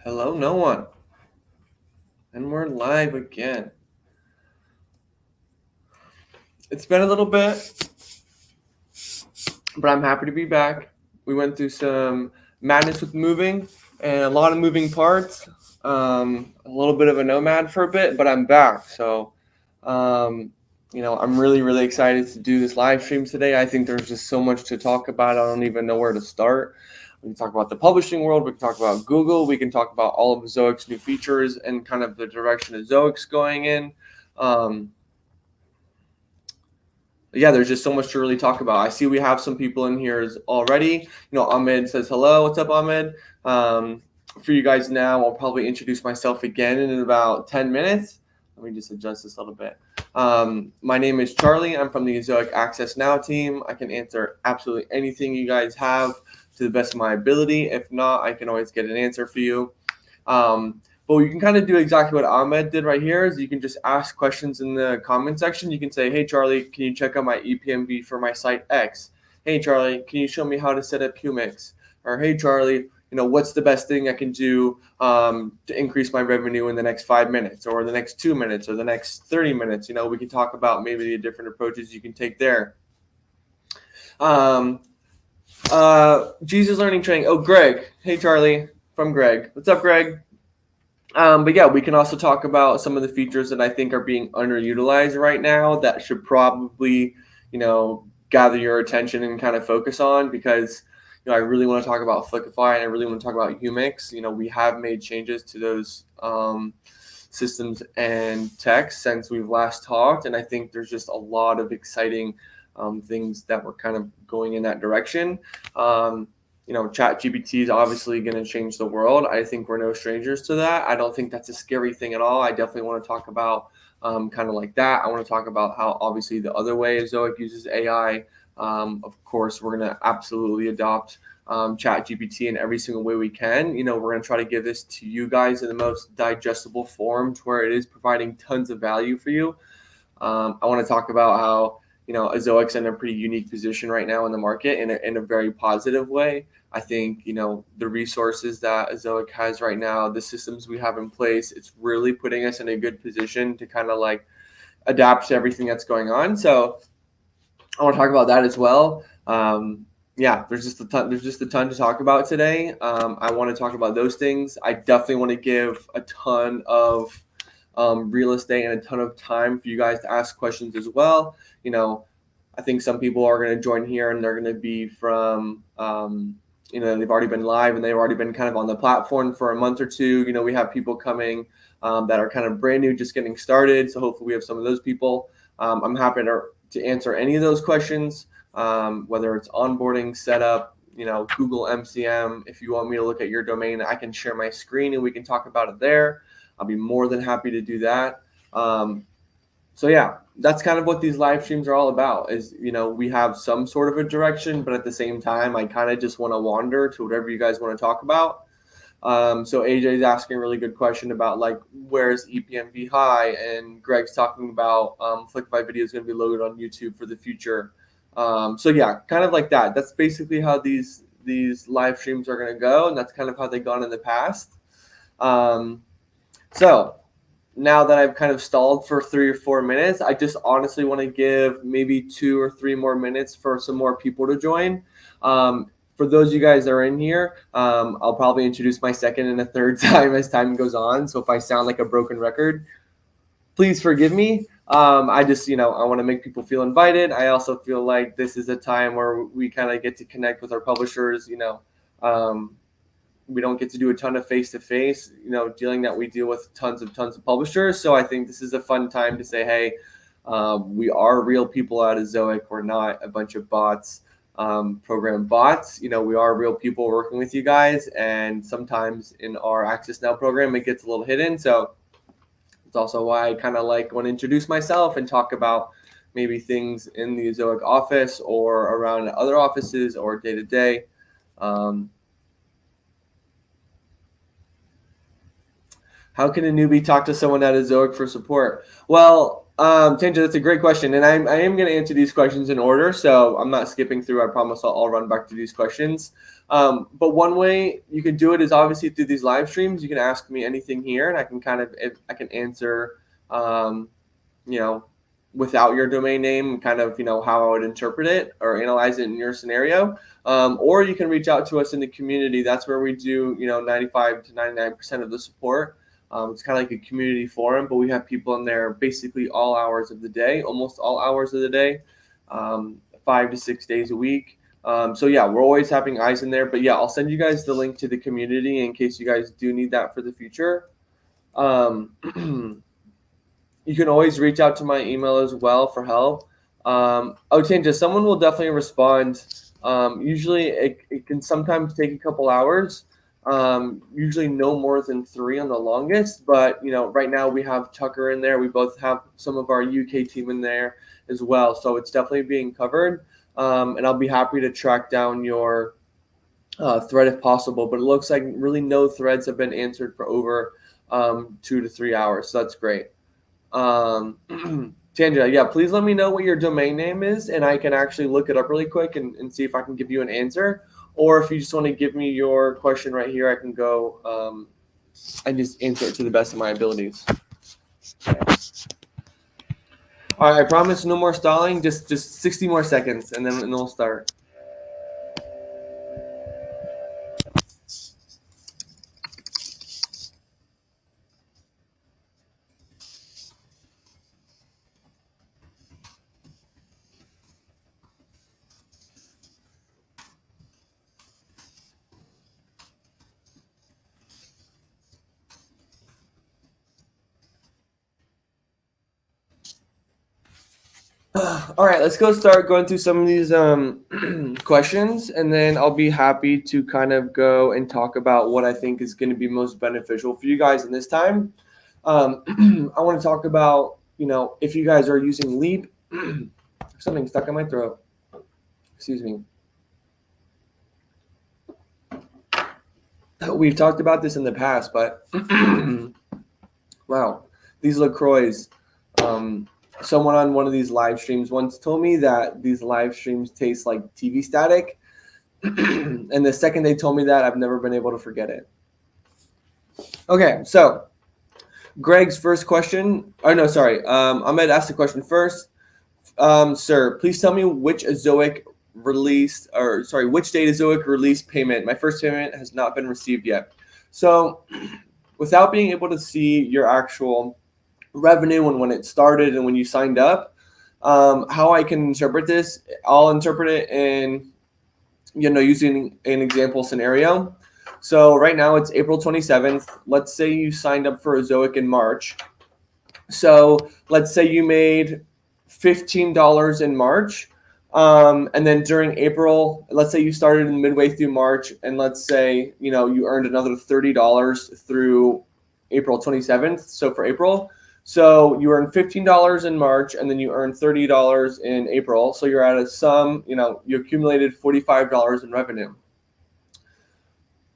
Hello, no one. And we're live again. It's been a little bit, but I'm happy to be back. We went through some madness with moving and a lot of moving parts. A little bit of a nomad for a bit, but I'm back. Um, I'm really, really excited to do this live stream today. I think there's just so much to talk about. I don't even know where to start. We can talk about the publishing world. We can talk about Google. We can talk about all of Ezoic's new features and kind of the direction Ezoic's going in. Um, yeah, there's just so much to really talk about. I see we have some people in here already. Ahmed says hello. What's up, Ahmed? For you guys now, I'll probably introduce myself again in about 10 minutes. Let me just adjust this a little bit. My name is Charlie. I'm from the Ezoic Access Now team. I can answer absolutely anything you guys have to the best of my ability. If not, I can always get an answer for you. But you can kind of do exactly what Ahmed did right here is you can just ask questions in the comment section. You can say, hey, Charlie, can you check out my EPMV for my site X? Hey, Charlie, can you show me how to set up Humix? Or, hey, Charlie, what's the best thing I can do to increase my revenue in the next 5 minutes or the next 2 minutes or the next 30 minutes? We can talk about maybe the different approaches you can take there. Jesus Learning Training. Oh, Greg. Hey, Charlie, from Greg. What's up, Greg? But yeah, we can also talk about some of the features that I think are being underutilized right now that should probably, gather your attention and kind of focus on because, I really want to talk about Flickify and I really want to talk about Humix. We have made changes to those systems and tech since we've last talked, and I think there's just a lot of exciting things that were kind of going in that direction. Chat GPT is obviously going to change the world. I think we're no strangers to that. I don't think that's a scary thing at all. I definitely want to talk about kind of like that. I want to talk about how obviously the other way Ezoic uses AI. Of course, we're going to absolutely adopt Chat GPT in every single way we can. We're going to try to give this to you guys in the most digestible form to where it is providing tons of value for you. I want to talk about how Ezoic's in a pretty unique position right now in the market in a very positive way. I think, the resources that Ezoic has right now, the systems we have in place, it's really putting us in a good position to kind of like adapt to everything that's going on. So I want to talk about that as well. Yeah, there's just a ton to talk about today. I want to talk about those things. I definitely want to give a ton of real estate and a ton of time for you guys to ask questions as well. I think some people are going to join here and they're going to be from, they've already been live and they've already been kind of on the platform for a month or two. We have people coming that are kind of brand new, just getting started. So hopefully we have some of those people. I'm happy to answer any of those questions, whether it's onboarding, setup, Google MCM. If you want me to look at your domain, I can share my screen and we can talk about it there. I'll be more than happy to do that. So yeah, that's kind of what these live streams are all about is, we have some sort of a direction, but at the same time, I kind of just want to wander to whatever you guys want to talk about. So AJ is asking a really good question about like, where's EPMV high? And Greg's talking about Flickify video is going to be loaded on YouTube for the future. So yeah, kind of like that. That's basically how these live streams are going to go. And that's kind of how they've gone in the past. So now that I've kind of stalled for 3 or 4 minutes, I just honestly want to give maybe 2 or 3 more minutes for some more people to join. For those of you guys that are in here, I'll probably introduce my second and a third time as time goes on. So if I sound like a broken record, please forgive me. I just, I want to make people feel invited. I also feel like this is a time where we kind of get to connect with our publishers. We don't get to do a ton of face-to-face, dealing that we deal with tons of publishers. So I think this is a fun time to say, hey, we are real people out of Ezoic. We're not a bunch of bots, program bots. We are real people working with you guys. And sometimes in our Access Now program, it gets a little hidden. So it's also why I kind of want to introduce myself and talk about maybe things in the Ezoic office or around other offices or day-to-day. How can a newbie talk to someone at Ezoic for support? Well, Tanja, that's a great question, and I am going to answer these questions in order, so I'm not skipping through. I promise I'll run back to these questions. But one way you can do it is obviously through these live streams. You can ask me anything here, and I can I can answer, um, you know, without your domain name, kind of, how I would interpret it or analyze it in your scenario. Or you can reach out to us in the community. That's where we do, 95 to 99% of the support. It's kind of like a community forum, but we have people in there basically all hours of the day, almost all hours of the day, 5 to 6 days a week. So yeah, we're always having eyes in there. But yeah, I'll send you guys the link to the community in case you guys do need that for the future. You can always reach out to my email as well for help. Tanja, someone will definitely respond. Usually it can sometimes take a couple hours. Usually no more than 3 on the longest. But right now we have Tucker in there. We both have some of our UK team in there as well. So it's definitely being covered. And I'll be happy to track down your thread if possible. But it looks like really no threads have been answered for over 2 to 3 hours. So that's great. Tanja, yeah, please let me know what your domain name is, and I can actually look it up really quick and see if I can give you an answer. Or if you just want to give me your question right here, I can go and just answer it to the best of my abilities. All right, I promise no more stalling, just 60 more seconds, and then we'll start. All right, let's go start going through some of these questions, and then I'll be happy to kind of go and talk about what I think is going to be most beneficial for you guys in this time. I want to talk about, if you guys are using Leap, something stuck in my throat. Excuse me. We've talked about this in the past, but wow, these LaCroix. Someone on one of these live streams once told me that these live streams taste like TV static. And the second they told me that, I've never been able to forget it. Okay, so Greg's first question. Oh, no, sorry. Ahmed asked the question first. Sir, please tell me which date Ezoic released payment. My first payment has not been received yet. So without being able to see your actual revenue and when it started and when you signed up, how I can interpret this, I'll interpret it in, using an example scenario. So right now it's April 27th. Let's say you signed up for Ezoic in March. So let's say you made $15 in March. And then during April, let's say you started midway through March, and let's say, you earned another $30 through April 27th. So for April, so you earned $15 in March, and then you earned $30 in April. So you're at a sum, you accumulated $45 in revenue.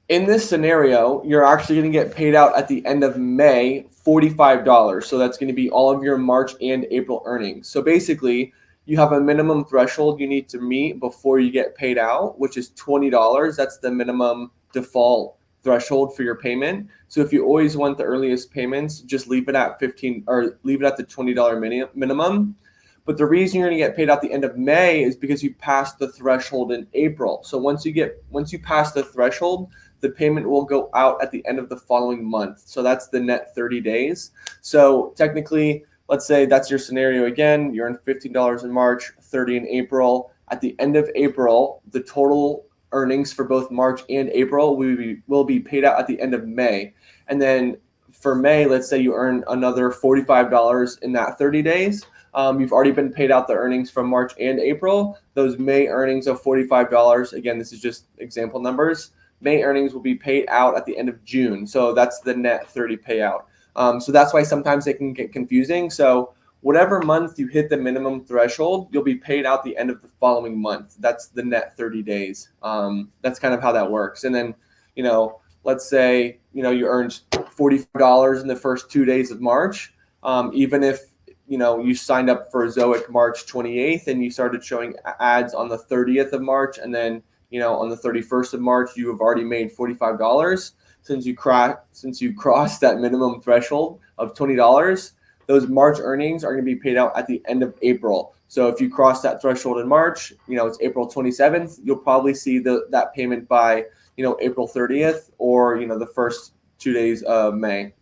In this scenario, you're actually going to get paid out at the end of May $45. So that's going to be all of your March and April earnings. So basically, you have a minimum threshold you need to meet before you get paid out, which is $20. That's the minimum default threshold for your payment. So if you always want the earliest payments, just leave it at $15 or leave it at the $20 minimum. But the reason you're going to get paid out the end of May is because you passed the threshold in April. So once you pass the threshold, the payment will go out at the end of the following month. So that's the net 30 days. So technically, let's say that's your scenario again. You earned $15 in March, 30 in April. At the end of April, the total earnings for both March and April will be paid out at the end of May. And then for May, let's say you earn another $45 in that 30 days. You've already been paid out the earnings from March and April. Those May earnings of $45, again, this is just example numbers. May earnings will be paid out at the end of June. So that's the net 30 payout. So that's why sometimes it can get confusing. So whatever month you hit the minimum threshold, you'll be paid out the end of the following month. That's the net 30 days. That's kind of how that works. And then, let's say, you earned $45 in the first 2 days of March. Even if you signed up for Ezoic March 28th and you started showing ads on the 30th of March, and then on the 31st of March you have already made $45 since you crossed that minimum threshold of $20. Those March earnings are going to be paid out at the end of April. So if you cross that threshold in March, it's April 27th, you'll probably see that payment by April 30th, or the first 2 days of May.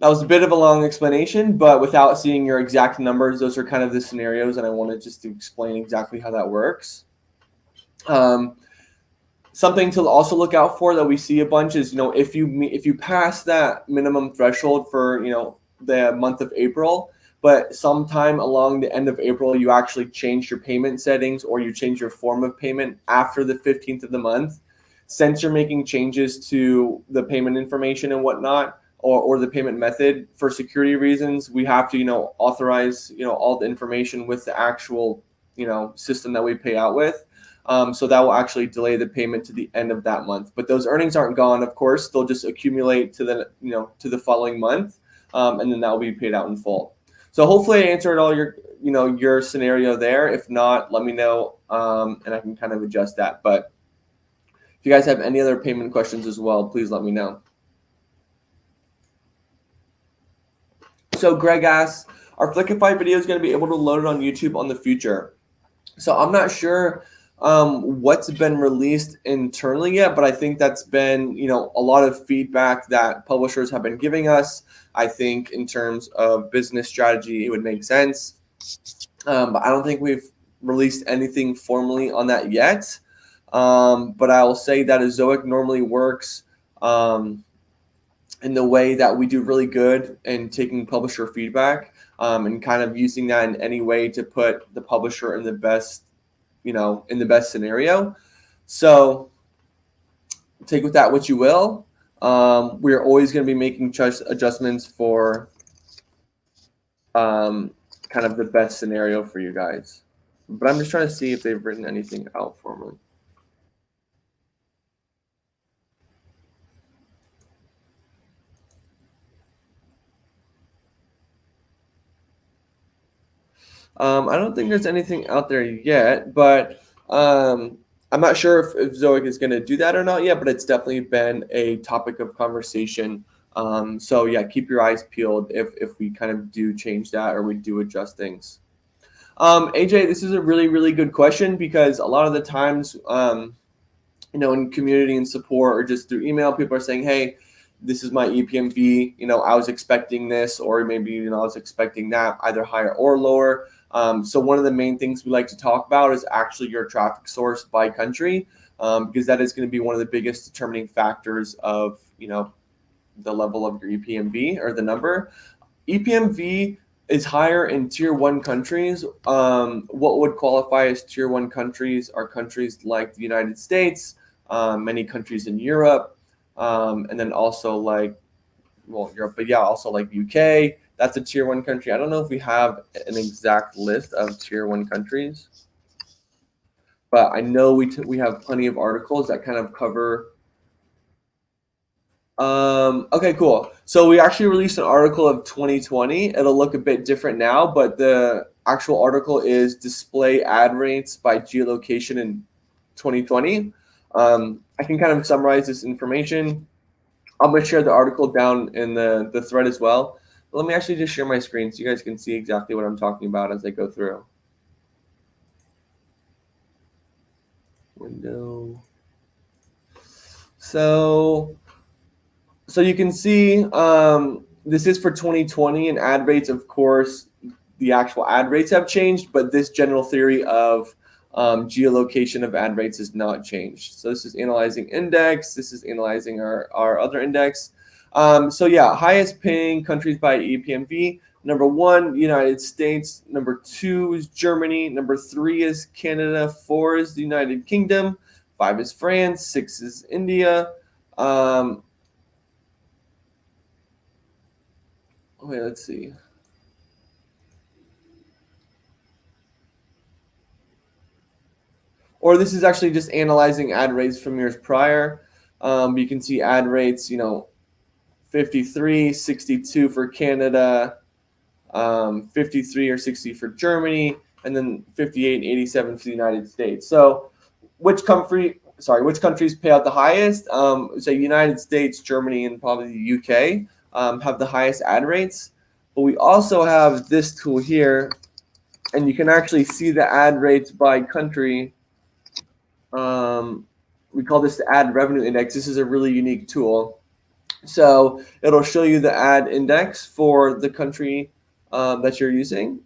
That was a bit of a long explanation, but without seeing your exact numbers, those are kind of the scenarios, and I wanted just to explain exactly how that works. Something to also look out for that we see a bunch is, if you pass that minimum threshold for the month of April, but sometime along the end of April you actually change your payment settings or you change your form of payment after the 15th of the month, since you're making changes to the payment information and whatnot, or the payment method, for security reasons, we have to authorize all the information with the actual system that we pay out with. So that will actually delay the payment to the end of that month. But those earnings aren't gone, of course. They'll just accumulate to the following month, and then that will be paid out in full. So hopefully I answered all your scenario there. If not, let me know, and I can kind of adjust that. But if you guys have any other payment questions as well, please let me know. So Greg asks, our Flickify video is going to be able to load it on YouTube on the future. So I'm not sure what's been released internally yet, but I think that's been a lot of feedback that publishers have been giving us. I think in terms of business strategy, it would make sense, but I don't think we've released anything formally on that yet. But I will say that Ezoic normally works in the way that we do really good in taking publisher feedback, and kind of using that in any way to put the publisher in the best scenario. So take with that what you will. We're always going to be making adjustments for kind of the best scenario for you guys. But I'm just trying to see if they've written anything out formally. I don't think there's anything out there yet, but I'm not sure if Ezoic is going to do that or not yet, but it's definitely been a topic of conversation. So yeah, keep your eyes peeled if we kind of do change that or we do adjust things. AJ, this is a really, really good question, because a lot of the times, in community and support or just through email, people are saying, hey, this is my EPMV, I was expecting this, or maybe, I was expecting that, either higher or lower. So one of the main things we like to talk about is actually your traffic source by country, because that is going to be one of the biggest determining factors of, the level of your EPMV or the number. EPMV is higher in tier 1 countries. What would qualify as tier 1 countries are countries like the United States, many countries in Europe, and then also Europe, but yeah, also like UK. That's a tier 1 country. I don't know if we have an exact list of tier 1 countries, but I know we have plenty of articles that kind of cover. Okay, cool. So we actually released an article of 2020. It'll look a bit different now, but the actual article is display ad rates by geolocation in 2020. I can kind of summarize this information. I'm going to share the article down in the thread as well. But let me actually just share my screen so you guys can see exactly what I'm talking about as I go through. Window. So you can see this is for 2020, and ad rates, of course, the actual ad rates have changed, but this general theory of geolocation of ad rates has not changed. So this is analyzing index. This is analyzing our other index. So yeah, highest paying countries by EPMV. Number 1, United States. Number 2 is Germany. Number 3 is Canada. 4 is the United Kingdom. 5 is France. 6 is India. Wait, let's see. Or this is actually just analyzing ad rates from years prior. You can see ad rates, 53, 62 for Canada, 53 or 60 for Germany, and then 58 and 87 for the United States. So which countries pay out the highest? Say United States, Germany, and probably the UK have the highest ad rates. But we also have this tool here, and you can actually see the ad rates by country. We call this the ad revenue index. This is a really unique tool. So it'll show you the ad index for the country that you're using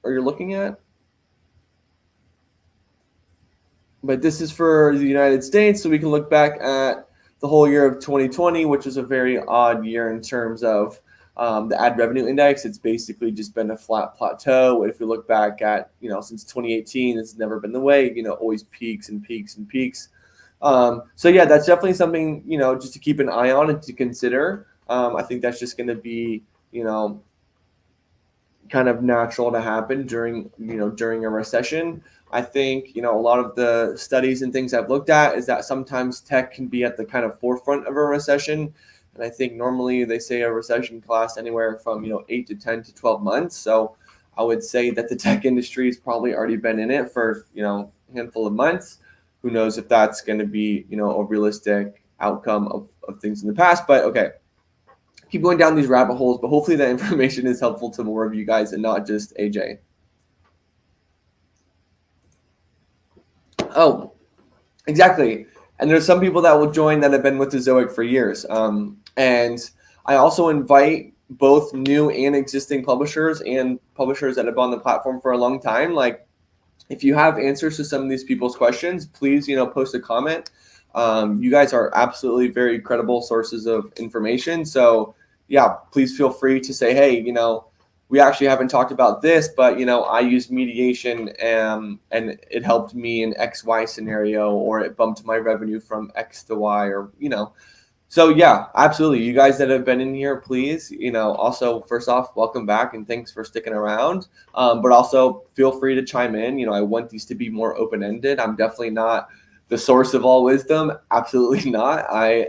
or you're looking at. But this is for the United States, so we can look back at the whole year of 2020, which was a very odd year in terms of the ad revenue index. It's basically just been a flat plateau. If we look back at, since 2018, it's never been the way, always peaks and peaks and peaks. So yeah, that's definitely something, just to keep an eye on and to consider. I think that's just going to be, kind of natural to happen during a recession. I think, a lot of the studies and things I've looked at is that sometimes tech can be at the kind of forefront of a recession. And I think normally they say a recession can last anywhere from, 8 to 10 to 12 months. So I would say that the tech industry has probably already been in it for, a handful of months. Who knows if that's going to be, a realistic outcome of things in the past. But okay, keep going down these rabbit holes, but hopefully that information is helpful to more of you guys and not just AJ. Oh, exactly. And there's some people that will join that have been with Ezoic for years. And I also invite both new and existing publishers and publishers that have been on the platform for a long time. Like, if you have answers to some of these people's questions, please, post a comment. You guys are absolutely very credible sources of information. So yeah, please feel free to say, hey, we actually haven't talked about this, but I used mediation and it helped me in XY scenario, or it bumped my revenue from X to Y, or So yeah, absolutely. You guys that have been in here, please, also first off, welcome back and thanks for sticking around. But also feel free to chime in. I want these to be more open-ended. I'm definitely not the source of all wisdom. Absolutely not. I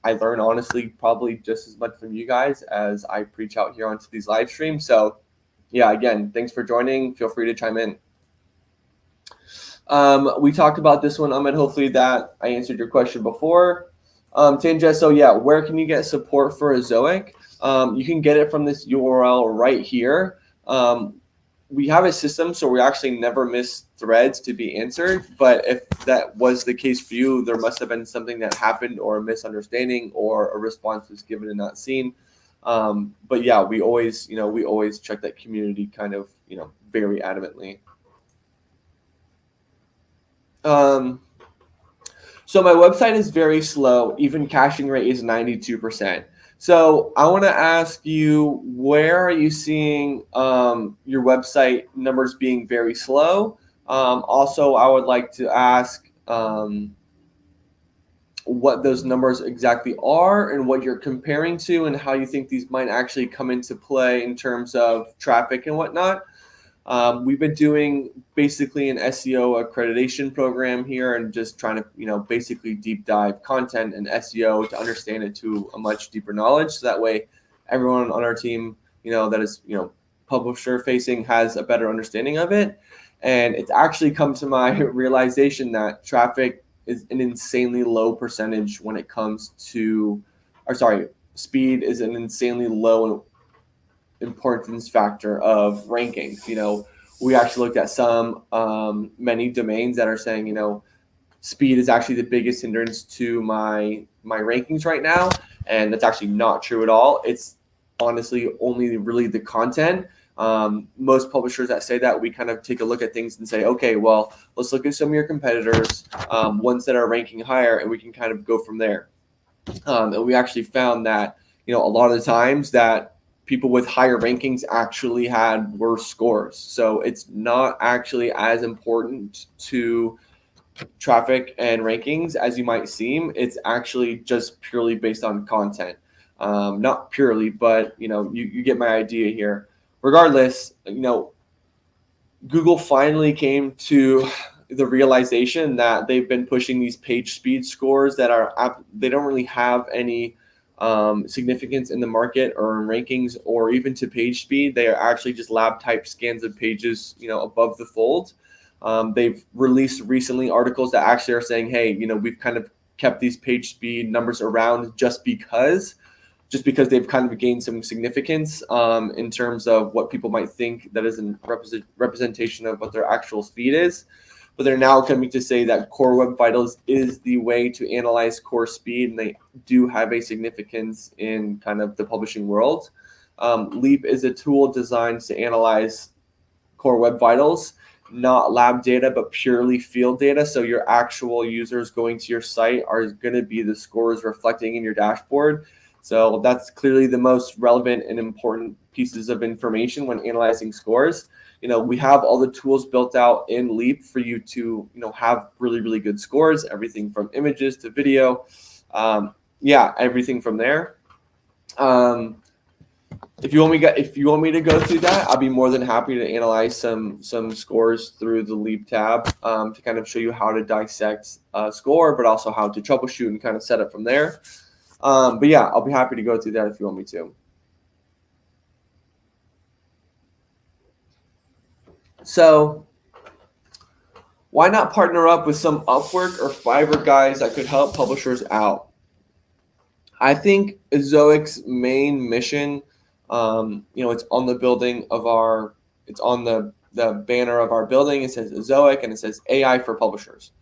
learn honestly probably just as much from you guys as I preach out here onto these live streams. So yeah, again, thanks for joining. Feel free to chime in. We talked about this one, Ahmed. Hopefully that I answered your question before. Tanja, so yeah, where can you get support for Ezoic? You can get it from this URL right here. We have a system, so we actually never miss threads to be answered. But if that was the case for you, there must have been something that happened, or a misunderstanding, or a response was given and not seen. But yeah, we always check that community kind of, very adamantly. So my website is very slow. Even caching rate is 92%. So I want to ask you, where are you seeing your website numbers being very slow? Also, I would like to ask what those numbers exactly are and what you're comparing to, and how you think these might actually come into play in terms of traffic and whatnot. We've been doing basically an SEO accreditation program here, and just trying to, basically deep dive content and SEO to understand it to a much deeper knowledge. So that way everyone on our team, that is, publisher facing, has a better understanding of it. And it's actually come to my realization that traffic is an insanely low percentage when it comes to, speed is an insanely low importance factor of rankings. We actually looked at some many domains that are saying, speed is actually the biggest hindrance to my rankings right now, and that's actually not true at all. It's honestly only really the content. Most publishers that say that, we kind of take a look at things and say, okay, well, let's look at some of your competitors, ones that are ranking higher, and we can kind of go from there. And we actually found that, a lot of the times that people with higher rankings actually had worse scores. So it's not actually as important to traffic and rankings as you might seem. It's actually just purely based on content. Not purely, but you get my idea here. Regardless, Google finally came to the realization that they've been pushing these page speed scores that they don't really have any significance in the market or in rankings or even to page speed. They are actually just lab type scans of pages, above the fold. They've released recently articles that actually are saying, hey, we've kind of kept these page speed numbers around just because they've kind of gained some significance in terms of what people might think that is a representation of what their actual speed is. But they're now coming to say that Core Web Vitals is the way to analyze core speed, and they do have a significance in kind of the publishing world. Leap is a tool designed to analyze Core Web Vitals, not lab data, but purely field data. So your actual users going to your site are going to be the scores reflecting in your dashboard. So that's clearly the most relevant and important pieces of information when analyzing scores. We have all the tools built out in Leap for you to, have really, really good scores, everything from images to video. Everything from there. If you want me to go through that, I'll be more than happy to analyze some scores through the Leap tab to kind of show you how to dissect a score, but also how to troubleshoot and kind of set it from there. But yeah, I'll be happy to go through that if you want me to. So why not partner up with some Upwork or Fiverr guys that could help publishers out? I think Ezoic's main mission, it's on the building of it's on the banner of our building. It says Ezoic and it says AI for publishers.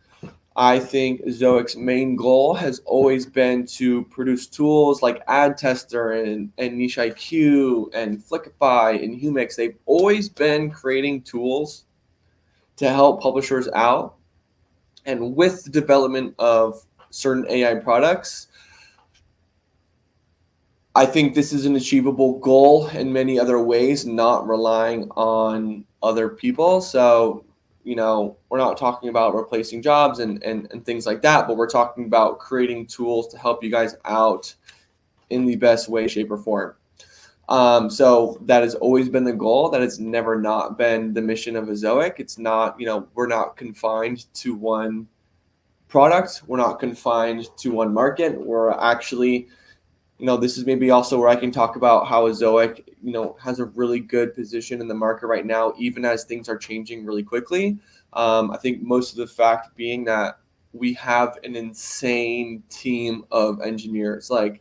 I think Ezoic's main goal has always been to produce tools like Ad Tester and Niche IQ and Flickify and Humix. They've always been creating tools to help publishers out. And with the development of certain AI products, I think this is an achievable goal in many other ways, not relying on other people. So, we're not talking about replacing jobs and things like that, but we're talking about creating tools to help you guys out in the best way, shape, or form. So that has always been the goal. That has never not been the mission of Ezoic. It's not, we're not confined to one product. We're not confined to one market. We're actually, this is maybe also where I can talk about how Ezoic, has a really good position in the market right now, even as things are changing really quickly. I think most of the fact being that we have an insane team of engineers. Like,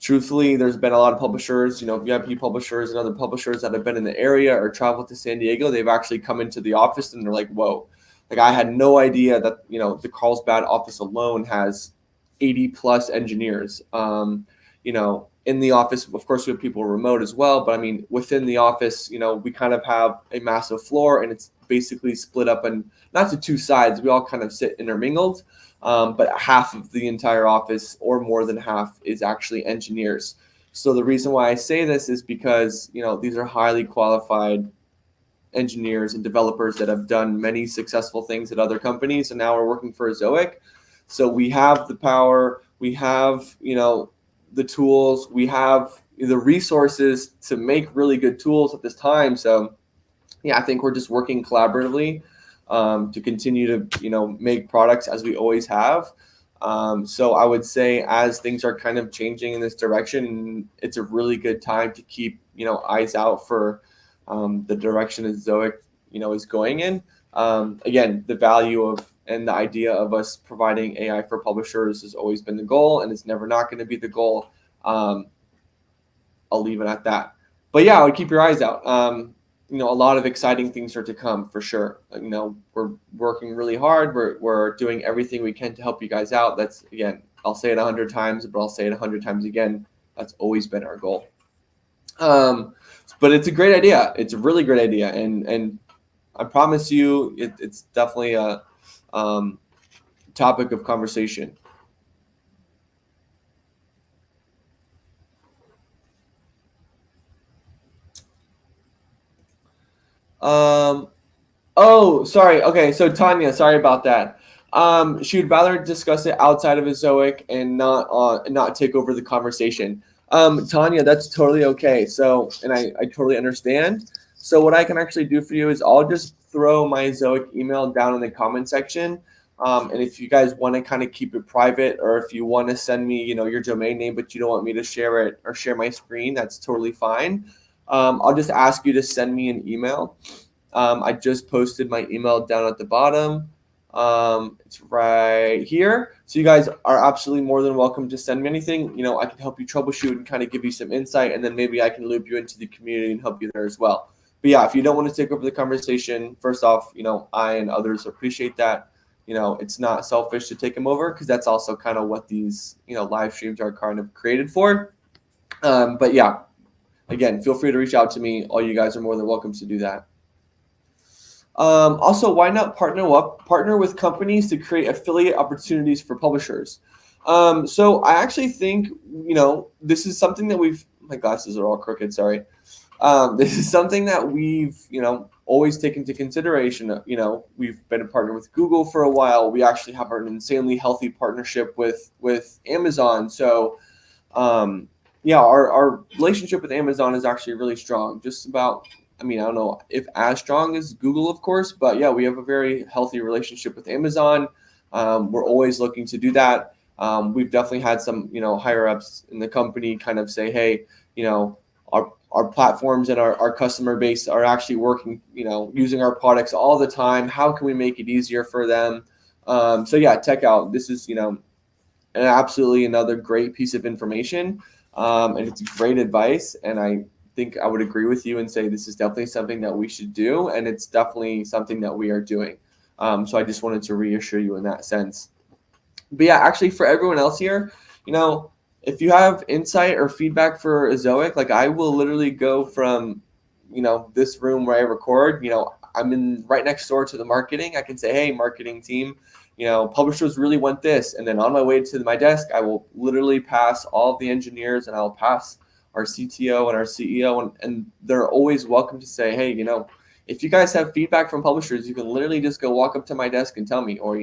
truthfully, there's been a lot of publishers, VIP publishers and other publishers that have been in the area or traveled to San Diego. They've actually come into the office and they're like, whoa, like I had no idea that, the Carlsbad office alone has 80 plus engineers. In the office, of course, we have people remote as well. But I mean, within the office, we kind of have a massive floor and it's basically split up and not to two sides. We all kind of sit intermingled. But half of the entire office or more than half is actually engineers. So the reason why I say this is because, these are highly qualified engineers and developers that have done many successful things at other companies. And now we're working for Ezoic. So we have the power, we have, the tools, we have the resources to make really good tools at this time. So yeah, I think we're just working collaboratively to continue to, make products as we always have. So I would say as things are kind of changing in this direction, it's a really good time to keep, eyes out for the direction that Ezoic, is going in. Again, the value of and the idea of us providing AI for publishers has always been the goal, and it's never not going to be the goal. I'll leave it at that. But yeah, I would keep your eyes out. A lot of exciting things are to come for sure. We're working really hard. We're doing everything we can to help you guys out. That's, again, I'll say it 100 times, but I'll say it 100 times again. That's always been our goal. But it's a great idea. It's a really great idea. And I promise you, it's definitely a topic of conversation. Oh, sorry. Okay, so Tanya, sorry about that. She would rather discuss it outside of Ezoic and not take over the conversation. Tanya, that's totally okay. So, and I totally understand. So what I can actually do for you is I'll just throw my Ezoic email down in the comment section. And if you guys want to kind of keep it private, or if you want to send me, your domain name, but you don't want me to share it or share my screen, that's totally fine. I'll just ask you to send me an email. I just posted my email down at the bottom. It's right here. So you guys are absolutely more than welcome to send me anything. I can help you troubleshoot and kind of give you some insight, and then maybe I can loop you into the community and help you there as well. But yeah, if you don't want to take over the conversation, first off, I and others appreciate that. It's not selfish to take them over, because that's also kind of what these, live streams are kind of created for. But yeah, again, feel free to reach out to me. All you guys are more than welcome to do that. Also, why not partner with companies to create affiliate opportunities for publishers? So I actually think, this is something that my glasses are all crooked, sorry. This is something that we've, always taken into consideration. We've been a partner with Google for a while. We actually have an insanely healthy partnership with Amazon. So, yeah, our relationship with Amazon is actually really strong. Just about, I don't know if as strong as Google, of course, but yeah, we have a very healthy relationship with Amazon. We're always looking to do that. We've definitely had some, higher ups in the company kind of say, hey, our platforms and our customer base are actually working, using our products all the time. How can we make it easier for them? So yeah, check out. This is, absolutely another great piece of information. And it's great advice. And I think I would agree with you and say this is definitely something that we should do. And it's definitely something that we are doing. So I just wanted to reassure you in that sense. But yeah, actually for everyone else here, if you have insight or feedback for Ezoic, like I will literally go from, this room where I record, I'm in right next door to the marketing. I can say, hey, marketing team, publishers really want this. And then on my way to my desk, I will literally pass all of the engineers, and I'll pass our CTO and our CEO. And they're always welcome to say, hey, if you guys have feedback from publishers, you can literally just go walk up to my desk and tell me, or,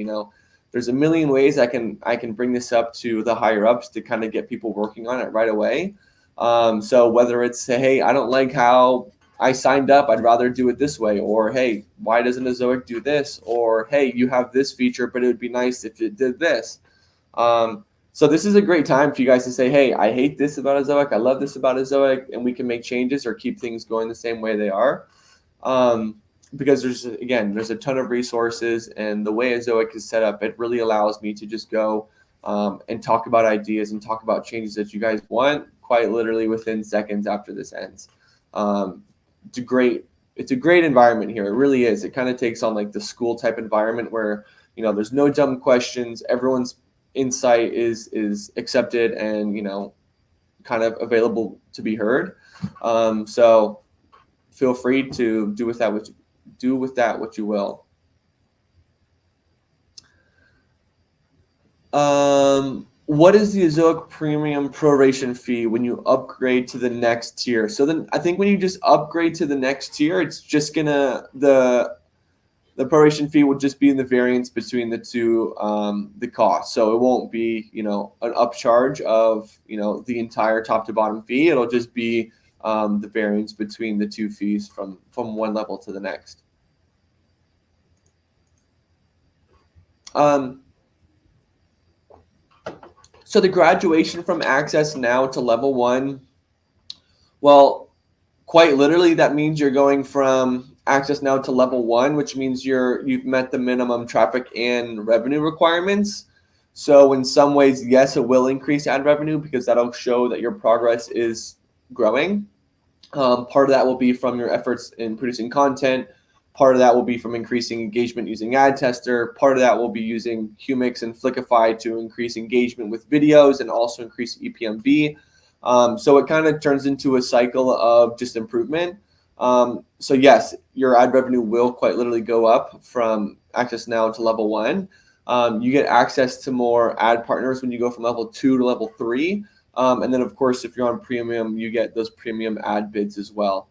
there's a million ways I can bring this up to the higher ups to kind of get people working on it right away. So whether it's, hey, I don't like how I signed up, I'd rather do it this way, or hey, why doesn't Ezoic do this? Or hey, you have this feature, but it would be nice if it did this. So this is a great time for you guys to say, hey, I hate this about Ezoic, I love this about Ezoic, and we can make changes or keep things going the same way they are. Because there's a ton of resources, and the way Ezoic is set up, it really allows me to just go and talk about ideas and talk about changes that you guys want quite literally within seconds after this ends. It's a great environment here. It really is. It kind of takes on like the school type environment where, there's no dumb questions. Everyone's insight is accepted and, kind of available to be heard. So feel free to do with that what you will. What is the Ezoic Premium proration fee when you upgrade to the next tier? So then I think when you just upgrade to the next tier, it's just the proration fee will just be in the variance between the two, the cost. So it won't be, an upcharge of, the entire top to bottom fee. It'll just be the variance between the two fees from one level to the next. So the graduation from access now to level 1, well, quite literally that means you're going from access now to level 1, which means you've met the minimum traffic and revenue requirements. So in some ways, yes, it will increase ad revenue because that'll show that your progress is growing. Part of that will be from your efforts in producing content. Part of that will be from increasing engagement using Ad Tester. Part of that will be using Humix and Flickify to increase engagement with videos and also increase EPMV. So it kind of turns into a cycle of just improvement. So yes, your ad revenue will quite literally go up from access now to level 1. You get access to more ad partners when you go from level 2 to level 3. And then, of course, if you're on premium, you get those premium ad bids as well.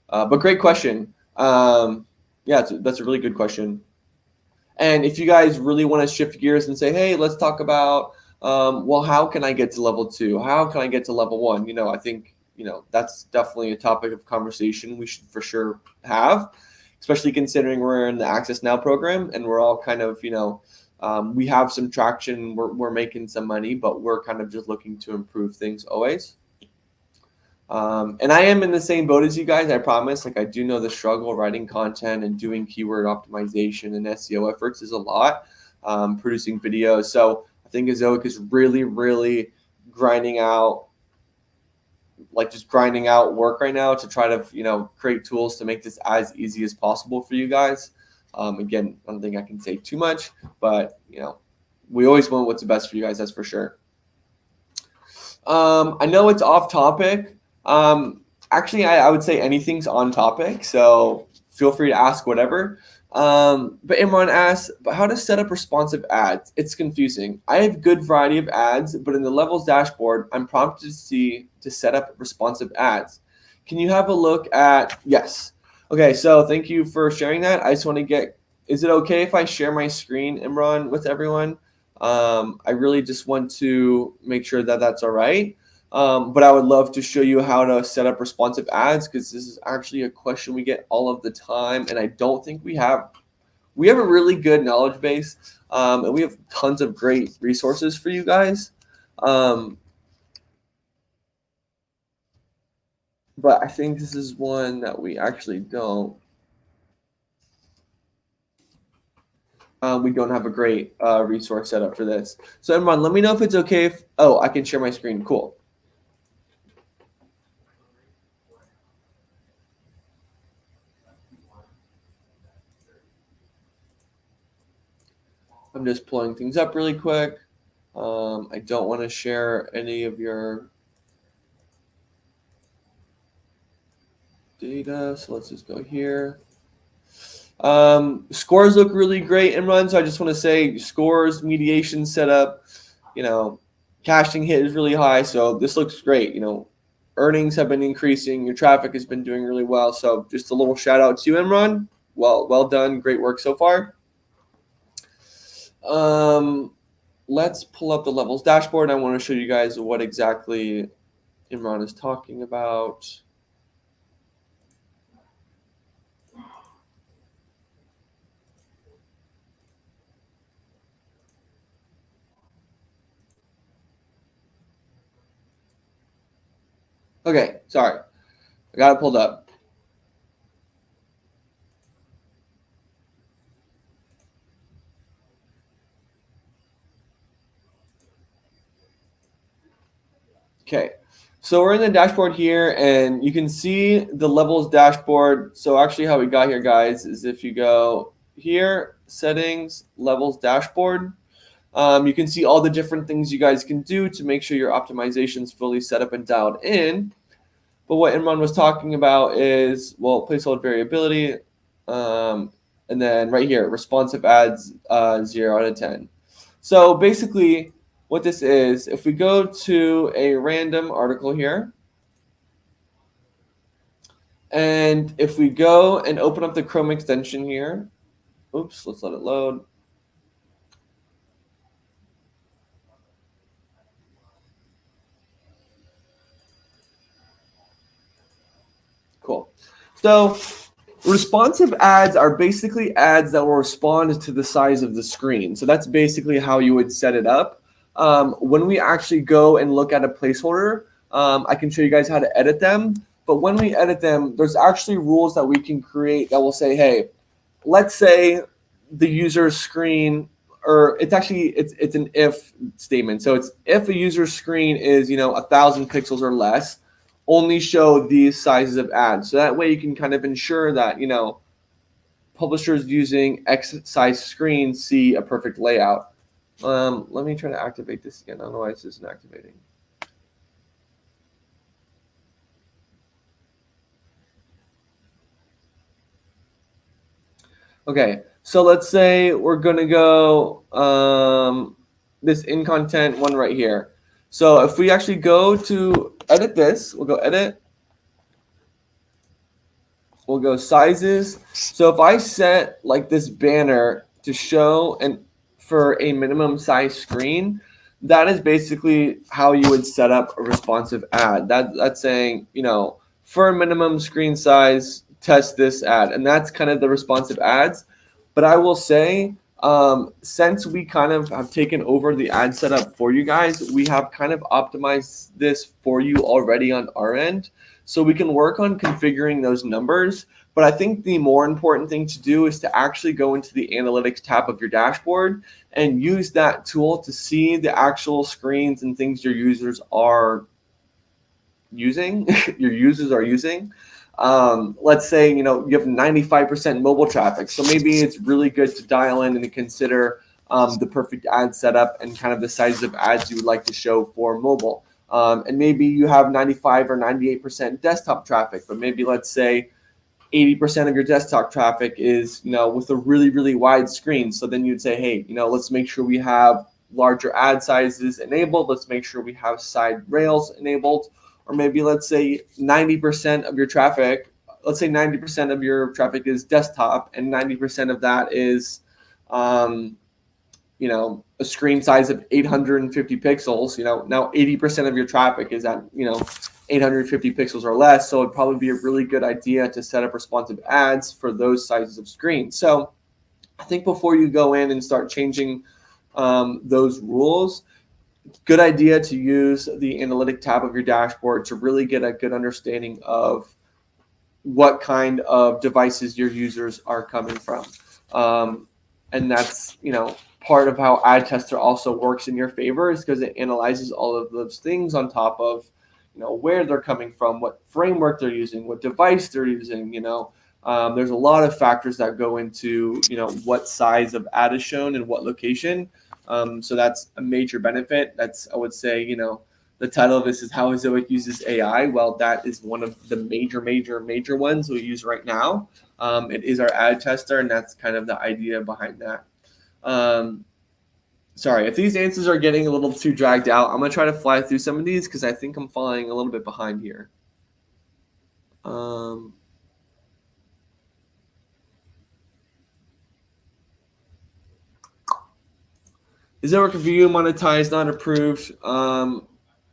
But great question. Yeah, that's a really good question. And if you guys really want to shift gears and say, hey, let's talk about, well, how can I get to level 2? How can I get to level 1? I think, that's definitely a topic of conversation we should for sure have. especially considering we're in the Access Now program and we're all kind of, we have some traction, we're making some money, but we're kind of just looking to improve things always. And I am in the same boat as you guys, I promise. Like, I do know the struggle writing content and doing keyword optimization and SEO efforts is a lot, producing videos. So I think Ezoic is really, really grinding out work right now to try to, create tools to make this as easy as possible for you guys. Again, I don't think I can say too much, but, we always want what's the best for you guys, that's for sure. I know it's off topic. Actually, I would say anything's on topic, so feel free to ask whatever. But Imran asks, but how to set up responsive ads? It's confusing. I have good variety of ads, but in the levels dashboard, I'm prompted to set up responsive ads. Can you have a look at, yes. Okay, so thank you for sharing that. I just want to is it okay if I share my screen, Imran, with everyone? I really just want to make sure that that's all right. But I would love to show you how to set up responsive ads, because this is actually a question we get all of the time, and I don't think we have a really good knowledge base, and we have tons of great resources for you guys. But I think this is one that we actually don't. We don't have a great resource set up for this. So Imran, let me know if it's okay if, I can share my screen. Cool. I'm just pulling things up really quick. I don't want to share any of your data, so let's just go here. Scores look really great, Imran, so I just want to say scores, mediation setup, caching hit is really high, so this looks great. Earnings have been increasing, your traffic has been doing really well, so just a little shout out to you, Imran. Well done, great work so far. Let's pull up the levels dashboard. I want to show you guys what exactly Imran is talking about. Okay, sorry. I got it pulled up. Okay, so we're in the dashboard here, and you can see the levels dashboard. So actually how we got here, guys, is if you go here, settings, levels dashboard, you can see all the different things you guys can do to make sure your optimization is fully set up and dialed in. But what Imran was talking about is, placeholder variability, and then right here, responsive ads, 0 out of 10. So basically, what this is, if we go to a random article here, and if we go and open up the Chrome extension here, let's let it load. Cool. So responsive ads are basically ads that will respond to the size of the screen. So that's basically how you would set it up. When we actually go and look at a placeholder, I can show you guys how to edit them. But when we edit them, there's actually rules that we can create that will say, hey, let's say the user's screen, or it's an if statement. So it's if a user's screen is 1,000 pixels or less, only show these sizes of ads. So that way you can kind of ensure that publishers using X size screens see a perfect layout. Let me try to activate this again. I don't know why this isn't activating. Okay, so let's say we're gonna go this in content one right here. So if we actually go to edit this, we'll go edit. We'll go sizes. So if I set like this banner to show and for a minimum size screen, that is basically how you would set up a responsive ad. That's saying, for a minimum screen size test this ad. And that's kind of the responsive ads. But I will say, since we kind of have taken over the ad setup for you guys, we have kind of optimized this for you already on our end. So we can work on configuring those numbers. But I think the more important thing to do is to actually go into the analytics tab of your dashboard and use that tool to see the actual screens and things your users are using. Your users are using. Let's say you have 95% mobile traffic, so maybe it's really good to dial in and consider the perfect ad setup and kind of the sizes of ads you would like to show for mobile. And maybe you have 95 or 98% desktop traffic, but maybe let's say 80% of your desktop traffic is with a really wide screen. So then you'd say, hey, let's make sure we have larger ad sizes enabled. Let's make sure we have side rails enabled. Or maybe let's say 90% of your traffic, let's say 90% of your traffic is desktop and 90% of that is a screen size of 850 pixels. Now 80% of your traffic is at 850 pixels or less. So it'd probably be a really good idea to set up responsive ads for those sizes of screens. So I think before you go in and start changing those rules, good idea to use the analytic tab of your dashboard to really get a good understanding of what kind of devices your users are coming from. And that's, part of how ad tester also works in your favor, is because it analyzes all of those things on top of, where they're coming from, what framework they're using, what device they're using. There's a lot of factors that go into, what size of ad is shown and what location. So that's a major benefit. That's, I would say, the title of this is How Ezoic Uses AI. Well, that is one of the major ones we use right now. It is our ad tester, and that's kind of the idea behind that. Sorry, if these answers are getting a little too dragged out, I'm going to try to fly through some of these because I think I'm falling a little bit behind here. Is Ezoic review monetized, not approved?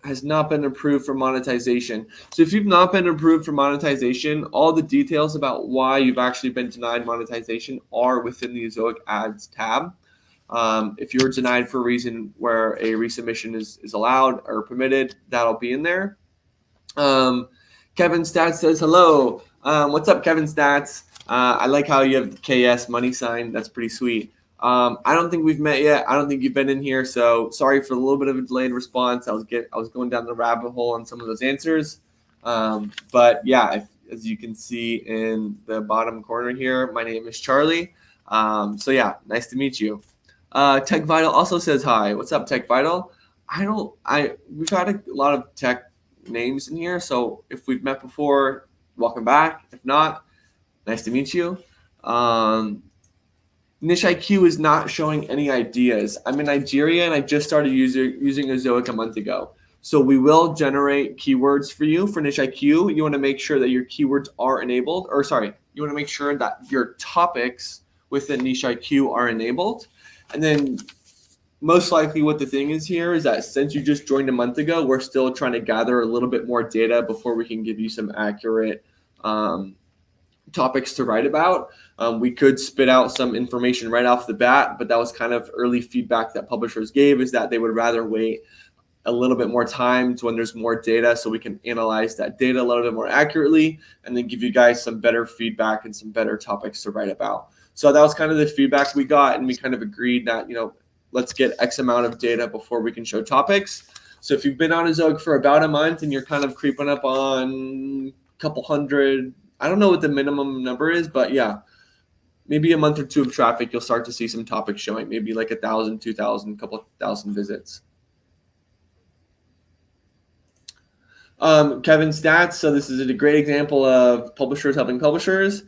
Has not been approved for monetization. So if you've not been approved for monetization, all the details about why you've actually been denied monetization are within the Ezoic Ads tab. If you're denied for a reason where a resubmission is allowed or permitted, that'll be in there. Kevin Stats says hello. What's up, Kevin Stats? I like how you have the KS money sign. That's pretty sweet. I don't think we've met yet. I don't think you've been in here, so sorry for a little bit of a delayed response. I was going down the rabbit hole on some of those answers. But yeah, as you can see in the bottom corner here, my name is Charlie. So yeah, nice to meet you. Tech Vital also says hi. What's up, Tech Vital? We've had a lot of tech names in here, so if we've met before, welcome back. If not, nice to meet you. Niche IQ is not showing any ideas. I'm in Nigeria and I just started using Ezoic a month ago. So we will generate keywords for you for Niche IQ. You want to make sure that your keywords are enabled, you want to make sure that your topics within Niche IQ are enabled. And then most likely what the thing is here is that since you just joined a month ago, we're still trying to gather a little bit more data before we can give you some accurate topics to write about. We could spit out some information right off the bat, but that was kind of early feedback that publishers gave, is that they would rather wait a little bit more time to when there's more data so we can analyze that data a little bit more accurately and then give you guys some better feedback and some better topics to write about. So that was kind of the feedback we got, and we kind of agreed that, let's get X amount of data before we can show topics. So if you've been on Ezoic for about a month and you're kind of creeping up on a couple hundred, I don't know what the minimum number is, but yeah, maybe a month or two of traffic, you'll start to see some topics showing, maybe like 1,000, 2,000, couple thousand visits. Kevin Stats, so this is a great example of publishers helping publishers.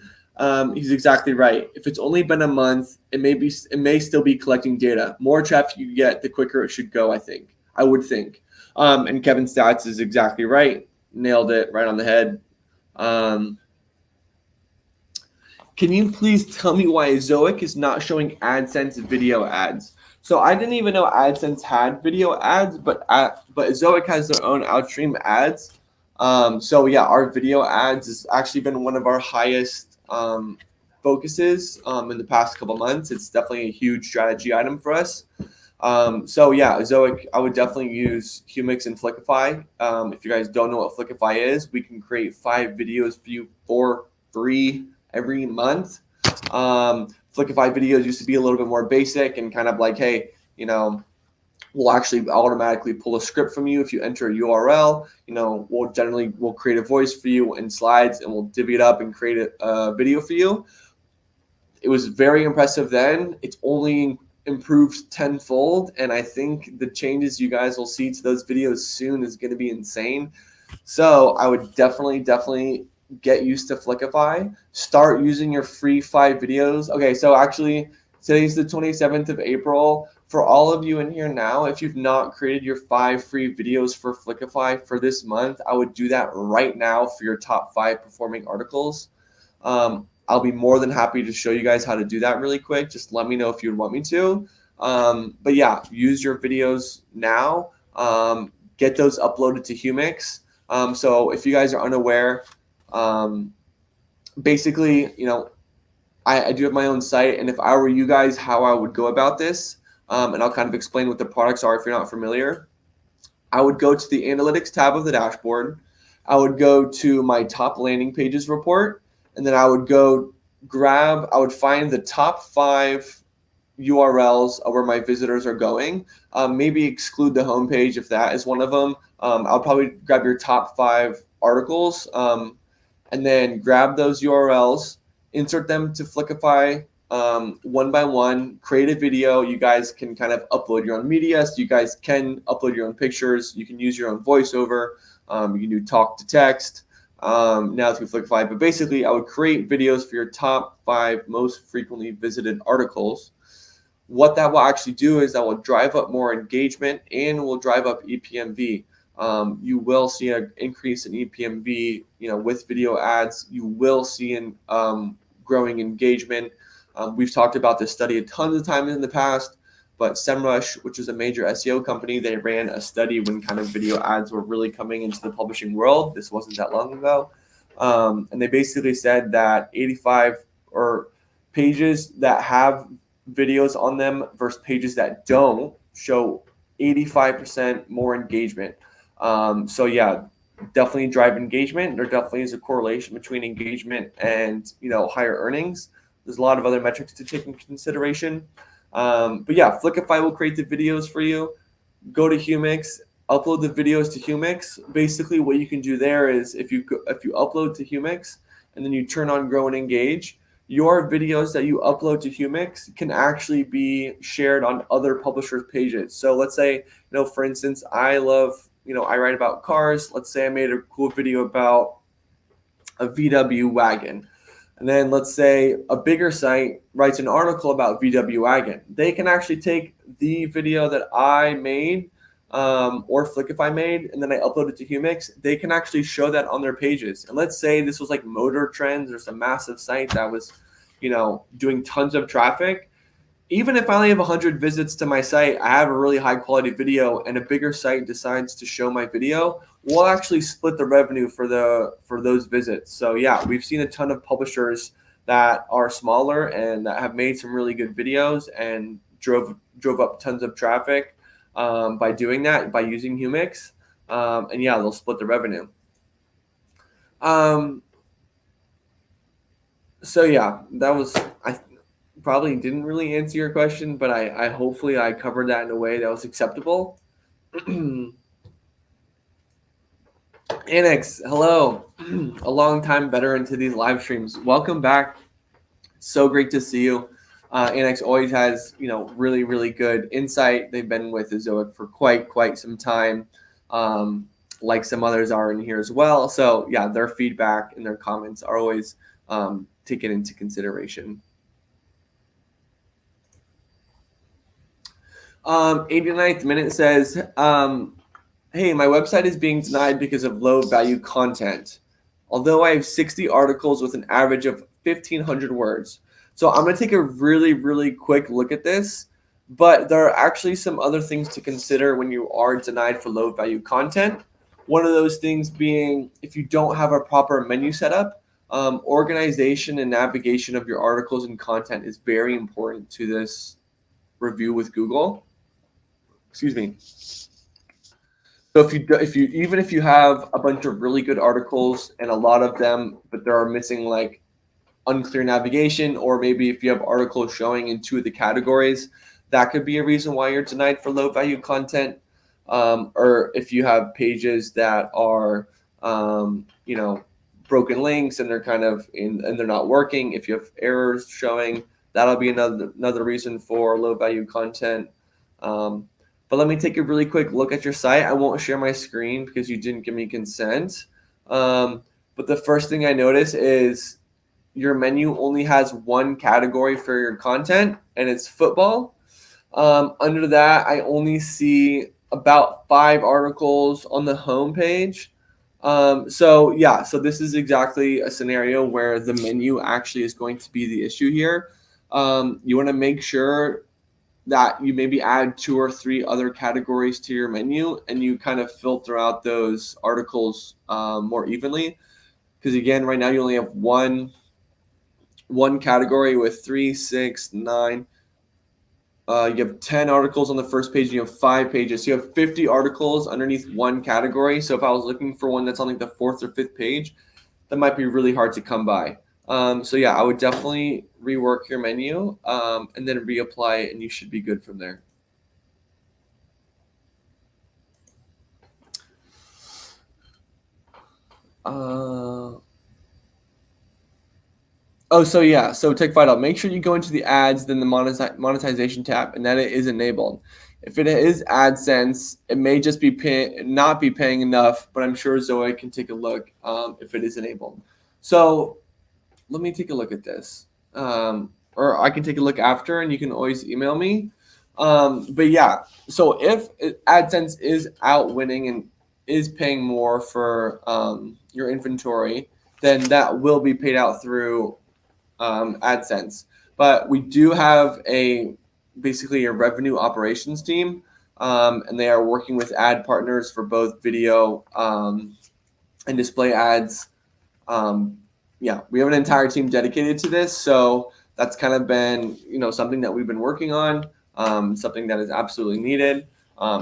He's exactly right. If it's only been a month, it may still be collecting data. More traffic you get, the quicker it should go, I would think. And Kevin Stats is exactly right. Nailed it right on the head. Can you please tell me why Ezoic is not showing AdSense video ads? So I didn't even know AdSense had video ads, but Ezoic has their own outstream ads. So yeah, our video ads has actually been one of our highest focuses in the past couple months. It's definitely a huge strategy item for us. So yeah, Ezoic, I would definitely use Humix and Flickify. If you guys don't know what Flickify is, we can create 5 videos for you for free every month. Flickify videos used to be a little bit more basic and kind of like, hey, we'll actually automatically pull a script from you if you enter a URL. We'll create a voice for you and slides, and we'll divvy it up and create a video for you. It was very impressive then. It's only improved tenfold, and I think the changes you guys will see to those videos soon is going to be insane. So I would definitely get used to Flickify. Start using your free 5 videos. Okay, so actually today's the 27th of April. For all of you in here now, if you've not created your 5 free videos for Flickify for this month, I would do that right now for your top 5 performing articles. I'll be more than happy to show you guys how to do that really quick. Just let me know if you'd want me to. But yeah, use your videos now. Get those uploaded to Humix. So if you guys are unaware, basically, I do have my own site, and if I were you guys, how I would go about this, and I'll kind of explain what the products are if you're not familiar. I would go to the analytics tab of the dashboard. I would go to my top landing pages report, and then I would I would find the top 5 URLs of where my visitors are going. Maybe exclude the homepage if that is one of them. I'll probably grab your top 5 articles, and then grab those URLs, insert them to Flickify one by one, create a video. You guys can kind of upload your own media. So you guys can upload your own pictures. You can use your own voiceover. You can do talk to text now through Flickify. But basically, I would create videos for your top 5 most frequently visited articles. What that will actually do is that will drive up more engagement and will drive up EPMV. You will see an increase in EPMV, with video ads. You will see an growing engagement. We've talked about this study a ton of times in the past, but SEMrush, which is a major SEO company, they ran a study when kind of video ads were really coming into the publishing world. This wasn't that long ago. And they basically said that 85 or pages that have videos on them versus pages that don't show 85% more engagement. So yeah, definitely drive engagement. There definitely is a correlation between engagement and higher earnings. There's a lot of other metrics to take into consideration. But yeah, Flickify will create the videos for you. Go to Humix, upload the videos to Humix. Basically, what you can do there is if you upload to Humix and then you turn on Grow and Engage, your videos that you upload to Humix can actually be shared on other publishers' pages. So let's say, for instance, I write about cars. Let's say I made a cool video about a VW wagon. And then let's say a bigger site writes an article about VW wagon. They can actually take the video that I made or Flickify made, and then I upload it to Humix. They can actually show that on their pages. And let's say this was like Motor Trends or some massive site that was, doing tons of traffic. Even if I only have 100 visits to my site, I have a really high quality video, and a bigger site decides to show my video, we'll actually split the revenue for those visits. So yeah, we've seen a ton of publishers that are smaller and that have made some really good videos and drove up tons of traffic by doing that, by using Humix. And yeah, they'll split the revenue. So yeah, that was, I probably didn't really answer your question, but I hopefully I covered that in a way that was acceptable. Annex, hello. A long time veteran to these live streams. Welcome back. So great to see you. Annex always has, really, really good insight. They've been with Ezoic for quite some time, like some others are in here as well. So yeah, their feedback and their comments are always taken into consideration. 89th minute says, hey, my website is being denied because of low value content. Although I have 60 articles with an average of 1,500 words. So I'm going to take a really, really quick look at this, but there are actually some other things to consider when you are denied for low value content. One of those things being if you don't have a proper menu setup, organization and navigation of your articles and content is very important to this review with Google. Excuse me. So if you have a bunch of really good articles and a lot of them, but there are missing like unclear navigation, or maybe if you have articles showing in two of the categories, that could be a reason why you're denied for low value content. Or if you have pages that are, broken links and they're kind of and they're not working. If you have errors showing, that'll be another reason for low value content. But let me take a really quick look at your site. I won't share my screen because you didn't give me consent. But the first thing I notice is your menu only has one category for your content, and it's football. Under that, I only see about 5 articles on the homepage. So this is exactly a scenario where the menu actually is going to be the issue here. You want to make sure that you maybe add 2 or 3 other categories to your menu, and you kind of filter out those articles more evenly. Because again, right now you only have one category with 3, 6, 9. You have 10 articles on the first page, and you have 5 pages. So you have 50 articles underneath one category. So if I was looking for one that's on like the 4th or 5th page, that might be really hard to come by. I would definitely rework your menu and then reapply it, and you should be good from there. So Tech Vital, make sure you go into the ads, then the monetization tab, and that it is enabled. If it is AdSense, it may just be not be paying enough, but I'm sure Zoe can take a look if it is enabled. So let me take a look at this. Or I can take a look after, and you can always email me. So if AdSense is outwinning and is paying more for your inventory, then that will be paid out through AdSense. But we do have basically a revenue operations team, and they are working with ad partners for both video and display ads. We have an entire team dedicated to this, so that's kind of been something that we've been working on, something that is absolutely needed.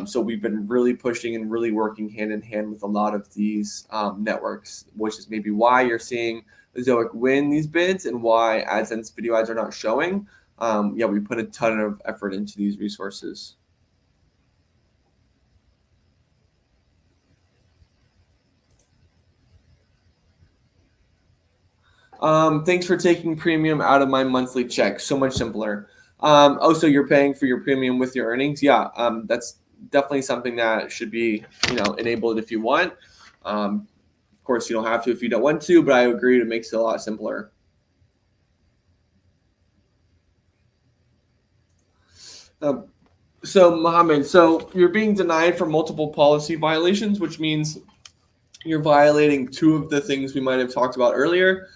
So we've been really pushing and really working hand in hand with a lot of these networks, which is maybe why you're seeing Ezoic win these bids and why AdSense video ads are not showing. We put a ton of effort into these resources. Thanks for taking premium out of my monthly check. So much simpler. So you're paying for your premium with your earnings? Yeah, that's definitely something that should be enabled if you want. Of course, you don't have to if you don't want to, but I agree it makes it a lot simpler. So Mohammed, so you're being denied for multiple policy violations, which means you're violating 2 of the things we might have talked about earlier.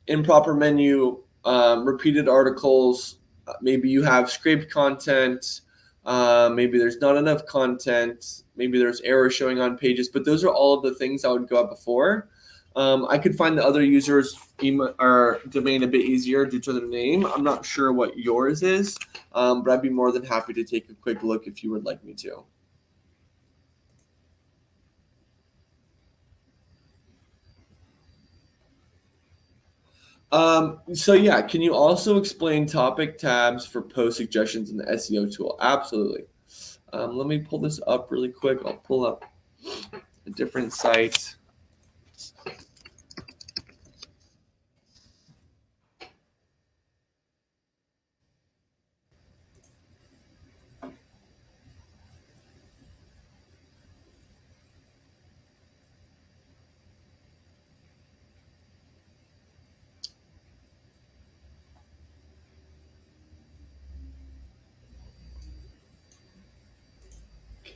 Improper menu, repeated articles, maybe you have scraped content, maybe there's not enough content, maybe there's errors showing on pages, but those are all of the things that would go up before. I could find the other users' email or domain a bit easier due to their name. I'm not sure what yours is, but I'd be more than happy to take a quick look if you would like me to. Can you also explain topic tabs for post suggestions in the SEO tool? Absolutely. Let me pull this up really quick. I'll pull up a different site.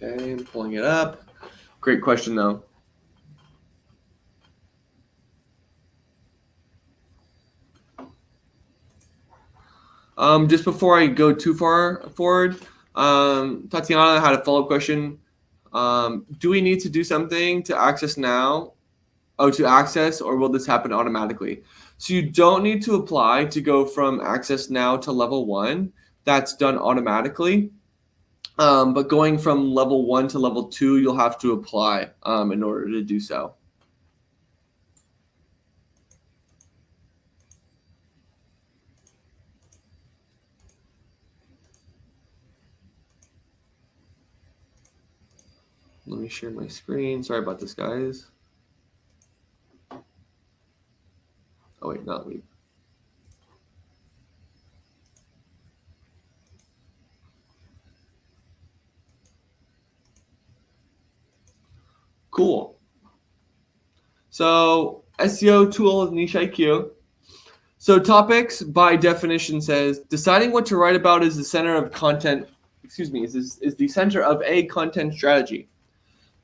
Okay, I'm pulling it up. Great question, though. Just before I go too far forward, Tatiana had a follow-up question. Do we need to do something to access now? Oh, to access, or will this happen automatically? So you don't need to apply to go from access now to level one. That's done automatically. But going from level one to level two, you'll have to apply in order to do so. Let me share my screen. Sorry about this, guys. Oh, wait, not leave. Cool. So SEO tool is Niche IQ. So topics by definition says deciding what to write about is the center of content. Excuse me, is the center of a content strategy.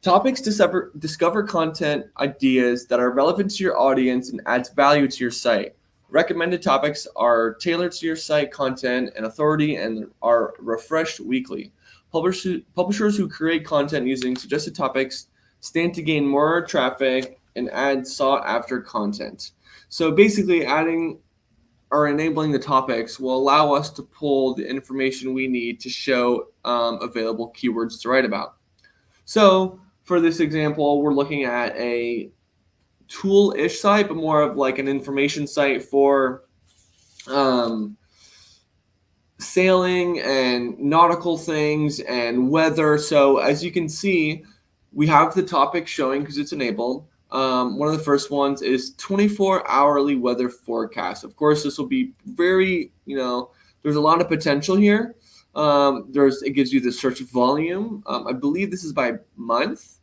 Topics discover content ideas that are relevant to your audience and adds value to your site. Recommended topics are tailored to your site content and authority and are refreshed weekly. Publishers who create content using suggested topics stand to gain more traffic and add sought after content. So basically, adding or enabling the topics will allow us to pull the information we need to show available keywords to write about. So for this example, we're looking at a tool-ish site, but more of like an information site for um, sailing and nautical things and weather. So as you can see, we have the topic showing because it's enabled. One of the first ones is 24 hourly weather forecast. Of course, this will be very, there's a lot of potential here. It gives you the search volume. I believe this is by month.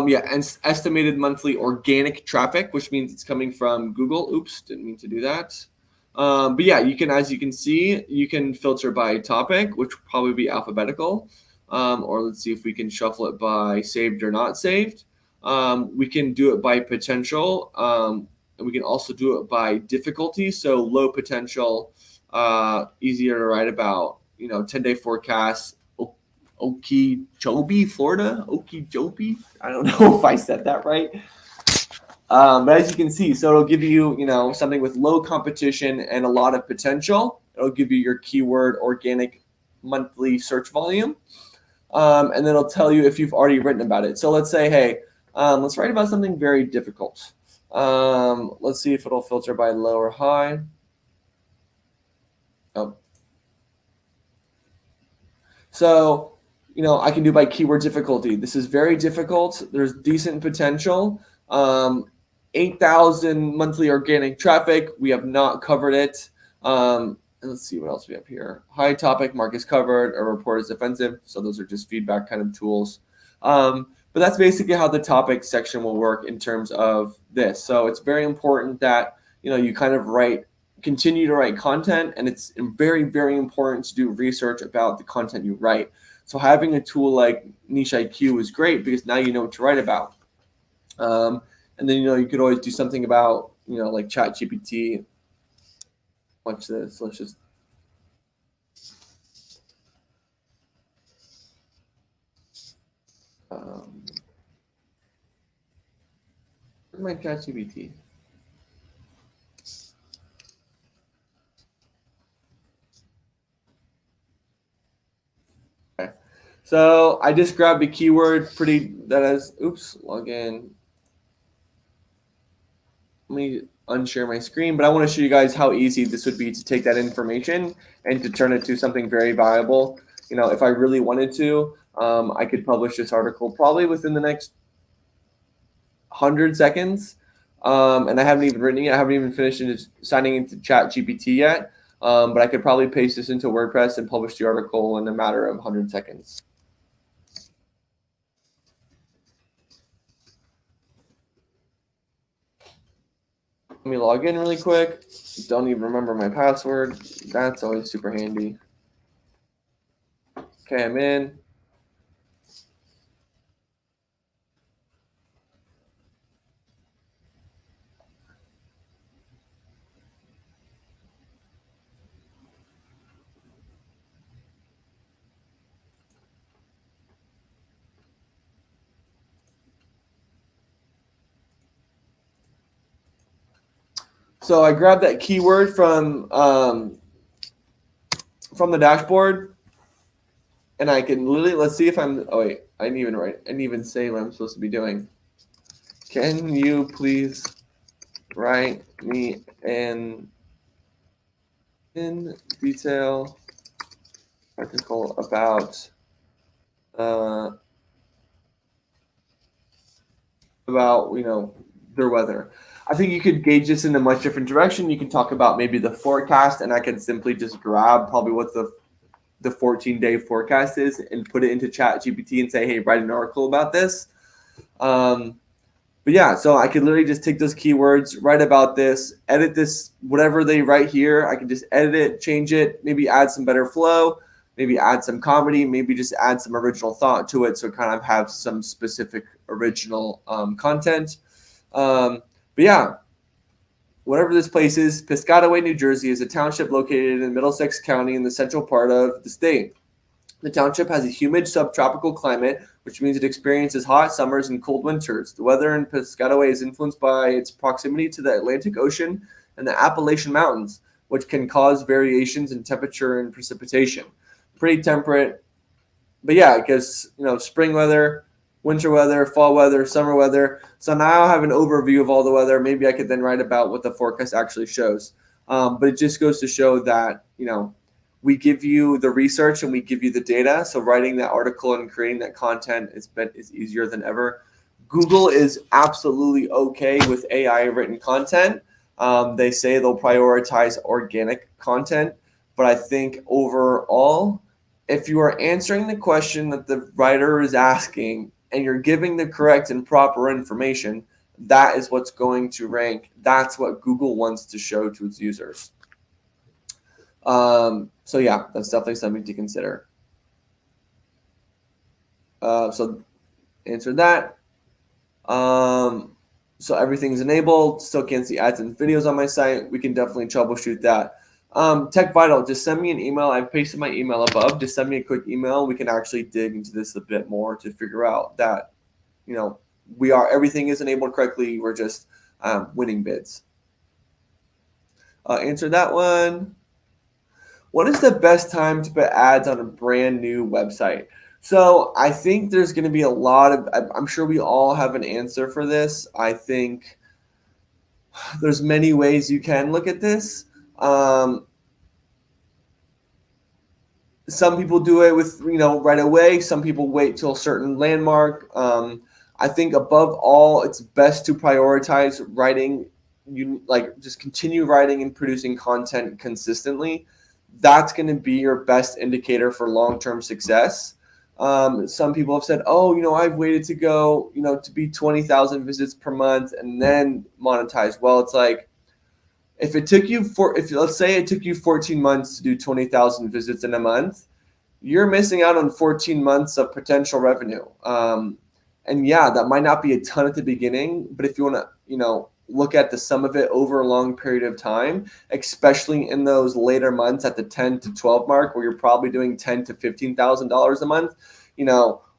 Yeah, and estimated monthly organic traffic, which means it's coming from Google. Oops, didn't mean to do that. But yeah, as you can see, you can filter by topic, which will probably be alphabetical. Or let's see if we can shuffle it by saved or not saved. We can do it by potential, and we can also do it by difficulty. So low potential, easier to write about. 10-day forecast, Okeechobee, Florida. Okeechobee. I don't know if I said that right. But as you can see, so it'll give you, something with low competition and a lot of potential. It'll give you your keyword organic monthly search volume. And then it'll tell you if you've already written about it. So let's say, hey, let's write about something very difficult. Let's see if it'll filter by low or high. Oh. So, I can do by keyword difficulty. This is very difficult. There's decent potential. 8,000 monthly organic traffic. We have not covered it. And let's see what else we have here. High topic, mark is covered, a report is offensive. So those are just feedback kind of tools. But that's basically how the topic section will work in terms of this. So it's very important that, you kind of continue to write content, and it's very, very important to do research about the content you write. So having a tool like Niche IQ is great because now you know what to write about. And then, you could always do something about, like ChatGPT. Watch this. Let's just. Where's my ChatGPT? Okay. So I just grabbed a keyword log in. Let me unshare my screen, but I want to show you guys how easy this would be to take that information and to turn it to something very valuable. If I really wanted to, I could publish this article probably within the next 100 seconds. And I haven't even written it yet. I haven't even finished signing into ChatGPT yet. But I could probably paste this into WordPress and publish the article in a matter of 100 seconds. Let me log in really quick. Don't even remember my password. That's always super handy. Okay, I'm in. So I grabbed that keyword from the dashboard, and I can literally, let's see if I'm, oh wait, I didn't even say what I'm supposed to be doing. Can you please write me in detail article about uh, their weather. I think you could gauge this in a much different direction. You can talk about maybe the forecast, and I can simply just grab probably what the 14-day forecast is and put it into Chat GPT and say, hey, write an article about this. But yeah, so I could literally just take those keywords, write about this, edit this, whatever they write here. I can just edit it, change it, maybe add some better flow, maybe add some comedy, maybe just add some original thought to it, so kind of have some specific original content. But yeah, whatever this place is, Piscataway, New Jersey is a township located in Middlesex County in the central part of the state. The township has a humid subtropical climate, which means it experiences hot summers and cold winters. The weather in Piscataway is influenced by its proximity to the Atlantic Ocean and the Appalachian Mountains, which can cause variations in temperature and precipitation. Pretty temperate, but yeah, I guess spring weather, winter weather, fall weather, summer weather. So now I have an overview of all the weather. Maybe I could then write about what the forecast actually shows. But it just goes to show that we give you the research and we give you the data. So writing that article and creating that content is easier than ever. Google is absolutely okay with AI written content. They say they'll prioritize organic content, but I think overall, if you are answering the question that the writer is asking and you're giving the correct and proper information, that is what's going to rank. That's what Google wants to show to its users. So yeah, that's definitely something to consider. So answer that. So everything's enabled. Still can't see ads and videos on my site. We can definitely troubleshoot that. Tech Vital, just send me an email. I've pasted my email above. Just send me a quick email. We can actually dig into this a bit more to figure out that, everything is enabled correctly. We're just winning bids. Answer that one. What is the best time to put ads on a brand new website? So I think there's going to be a lot of, I'm sure we all have an answer for this. I think there's many ways you can look at this. Some people do it with, right away. Some people wait till a certain landmark. I think above all, it's best to prioritize writing. Just continue writing and producing content consistently. That's going to be your best indicator for long-term success. Some people have said, I've waited to go, to be 20,000 visits per month and then monetize. Well, it's like, if let's say it took you 14 months to do 20,000 visits in a month, you're missing out on 14 months of potential revenue. And yeah, that might not be a ton at the beginning, but if you want to, look at the sum of it over a long period of time, especially in those later months at the 10 to 12 mark, where you're probably doing $10,000 to $15,000 a month,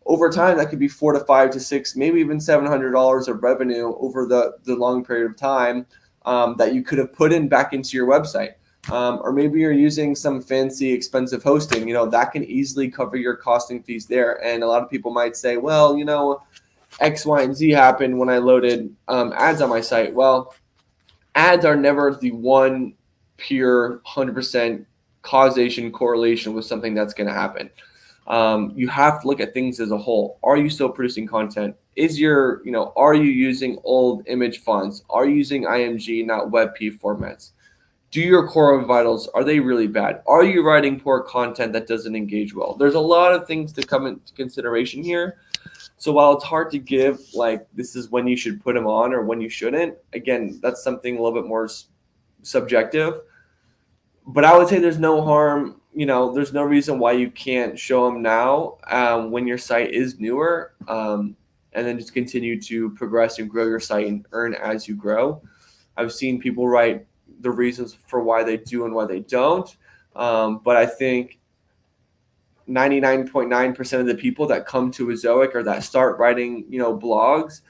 over time that could be $4 to $5 to $6, maybe even $700 of revenue over the long period of time that you could have put back into your website. Or maybe you're using some fancy expensive hosting, that can easily cover your costing fees there. And a lot of people might say, well, X, Y, and Z happened when I loaded ads on my site. Well, ads are never the one pure 100% causation correlation with something that's going to happen. You have to look at things as a whole. Are you still producing content? Are you using old image fonts? Are you using IMG, not WebP formats? Do your core vitals, are they really bad? Are you writing poor content that doesn't engage well? There's a lot of things to come into consideration here. So while it's hard to give, this is when you should put them on or when you shouldn't, again, that's something a little bit more subjective. But I would say there's no harm, there's no reason why you can't show them now when your site is newer, and then just continue to progress and grow your site and earn as you grow. I've seen people write the reasons for why they do and why they don't. But I think 99.9% of the people that come to Ezoic or that start writing, blogs,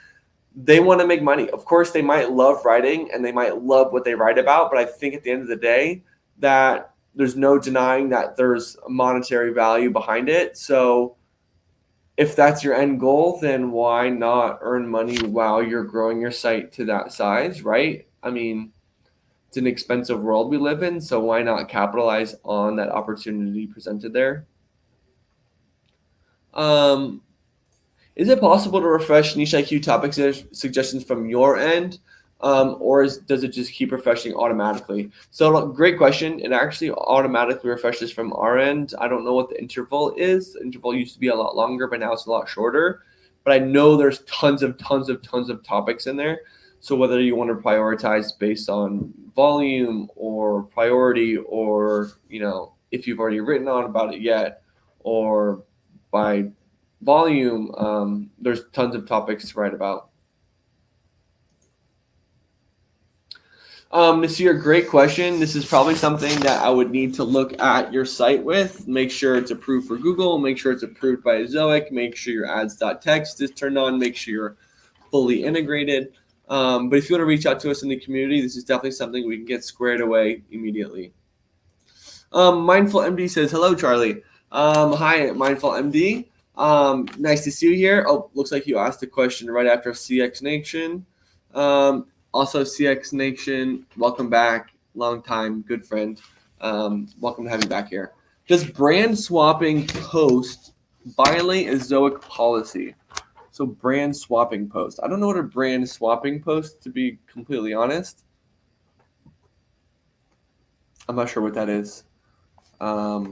they want to make money. Of course, they might love writing and they might love what they write about, but I think at the end of the day that there's no denying that there's a monetary value behind it. So if that's your end goal, then why not earn money while you're growing your site to that size, right? I mean, it's an expensive world we live in, so why not capitalize on that opportunity presented there? Um, Is it possible to refresh niche IQ topic suggestions from your end, or does it just keep refreshing automatically? So, great question. It actually automatically refreshes from our end. I don't know what the interval is. The interval used to be a lot longer, but now it's a lot shorter. But I know there's tons of topics in there. So whether you want to prioritize based on volume or priority, or if you've already written on about it yet, or by volume, there's tons of topics to write about. Nasir, great question. This is probably something that I would need to look at your site with. Make sure it's approved for Google. Make sure it's approved by Ezoic. Make sure your ads.txt is turned on. Make sure you're fully integrated. But if you want to reach out to us in the community, this is definitely something we can get squared away immediately. Mindful MD says, hello, Charlie. Hi, Mindful MD. Nice to see you here. Oh, looks like you asked a question right after CX Nation. Also, CX Nation, welcome back. Long time, good friend. Welcome to have you back here. Does brand swapping post violate Ezoic policy? So brand swapping post. I don't know what a brand swapping post, to be completely honest. I'm not sure what that is. But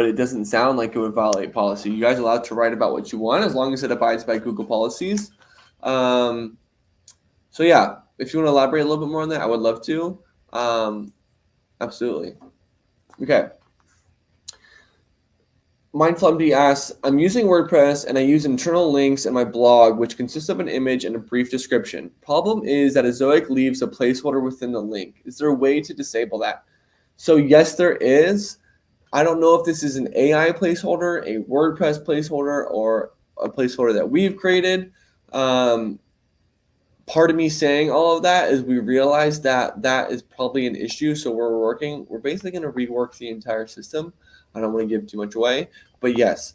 it doesn't sound like it would violate policy. You guys are allowed to write about what you want as long as it abides by Google policies. So yeah, if you want to elaborate a little bit more on that, I would love to. Absolutely. Okay. MindfulMD asks, I'm using WordPress and I use internal links in my blog, which consists of an image and a brief description. Problem is that Ezoic leaves a placeholder within the link. Is there a way to disable that? So yes, there is. I don't know if this is an AI placeholder, a WordPress placeholder, or a placeholder that we've created. Part of me saying all of that is we realize that that is probably an issue. So we're basically going to rework the entire system. I don't want to give too much away, but yes.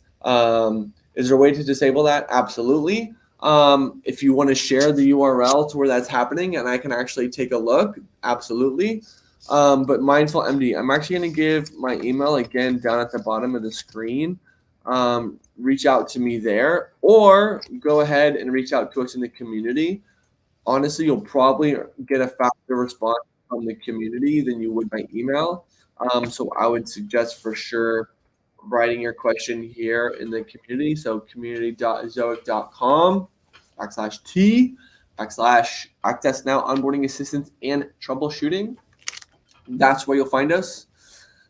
Is there a way to disable that? Absolutely. If you want to share the URL to where that's happening and I can actually take a look, absolutely. But Mindful MD, I'm actually going to give my email again down at the bottom of the screen. Reach out to me there, or go ahead and reach out to us in the community. Honestly, you'll probably get a faster response from the community than you would by email. So I would suggest for sure writing your question here in the community. So community.ezoic.com/T/Access Now onboarding assistance and troubleshooting. That's where you'll find us.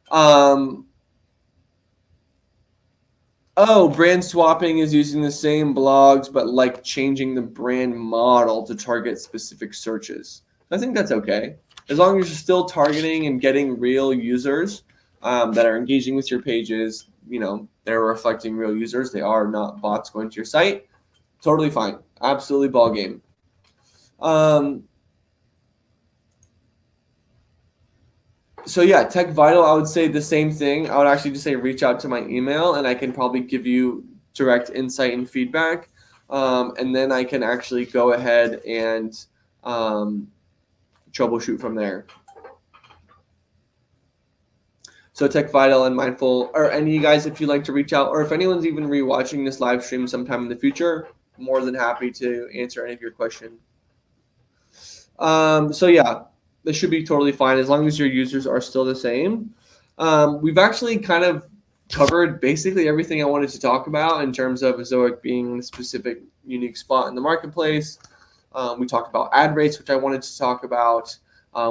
Brand swapping is using the same blogs, but like changing the brand model to target specific searches. I think that's okay. As long as you're still targeting and getting real users that are engaging with your pages, they're reflecting real users. They are not bots going to your site. Totally fine. Absolutely ball game. So yeah, Tech Vital, I would say the same thing. I would actually just say reach out to my email and I can probably give you direct insight and feedback. And then I can actually go ahead and troubleshoot from there. So Tech Vital and Mindful, or any of you guys, if you'd like to reach out, or if anyone's even rewatching this live stream sometime in the future, more than happy to answer any of your questions. So yeah, this should be totally fine as long as your users are still the same. We've actually kind of covered basically everything I wanted to talk about in terms of Ezoic being a specific unique spot in the marketplace. We talked about ad rates, which I wanted to talk about.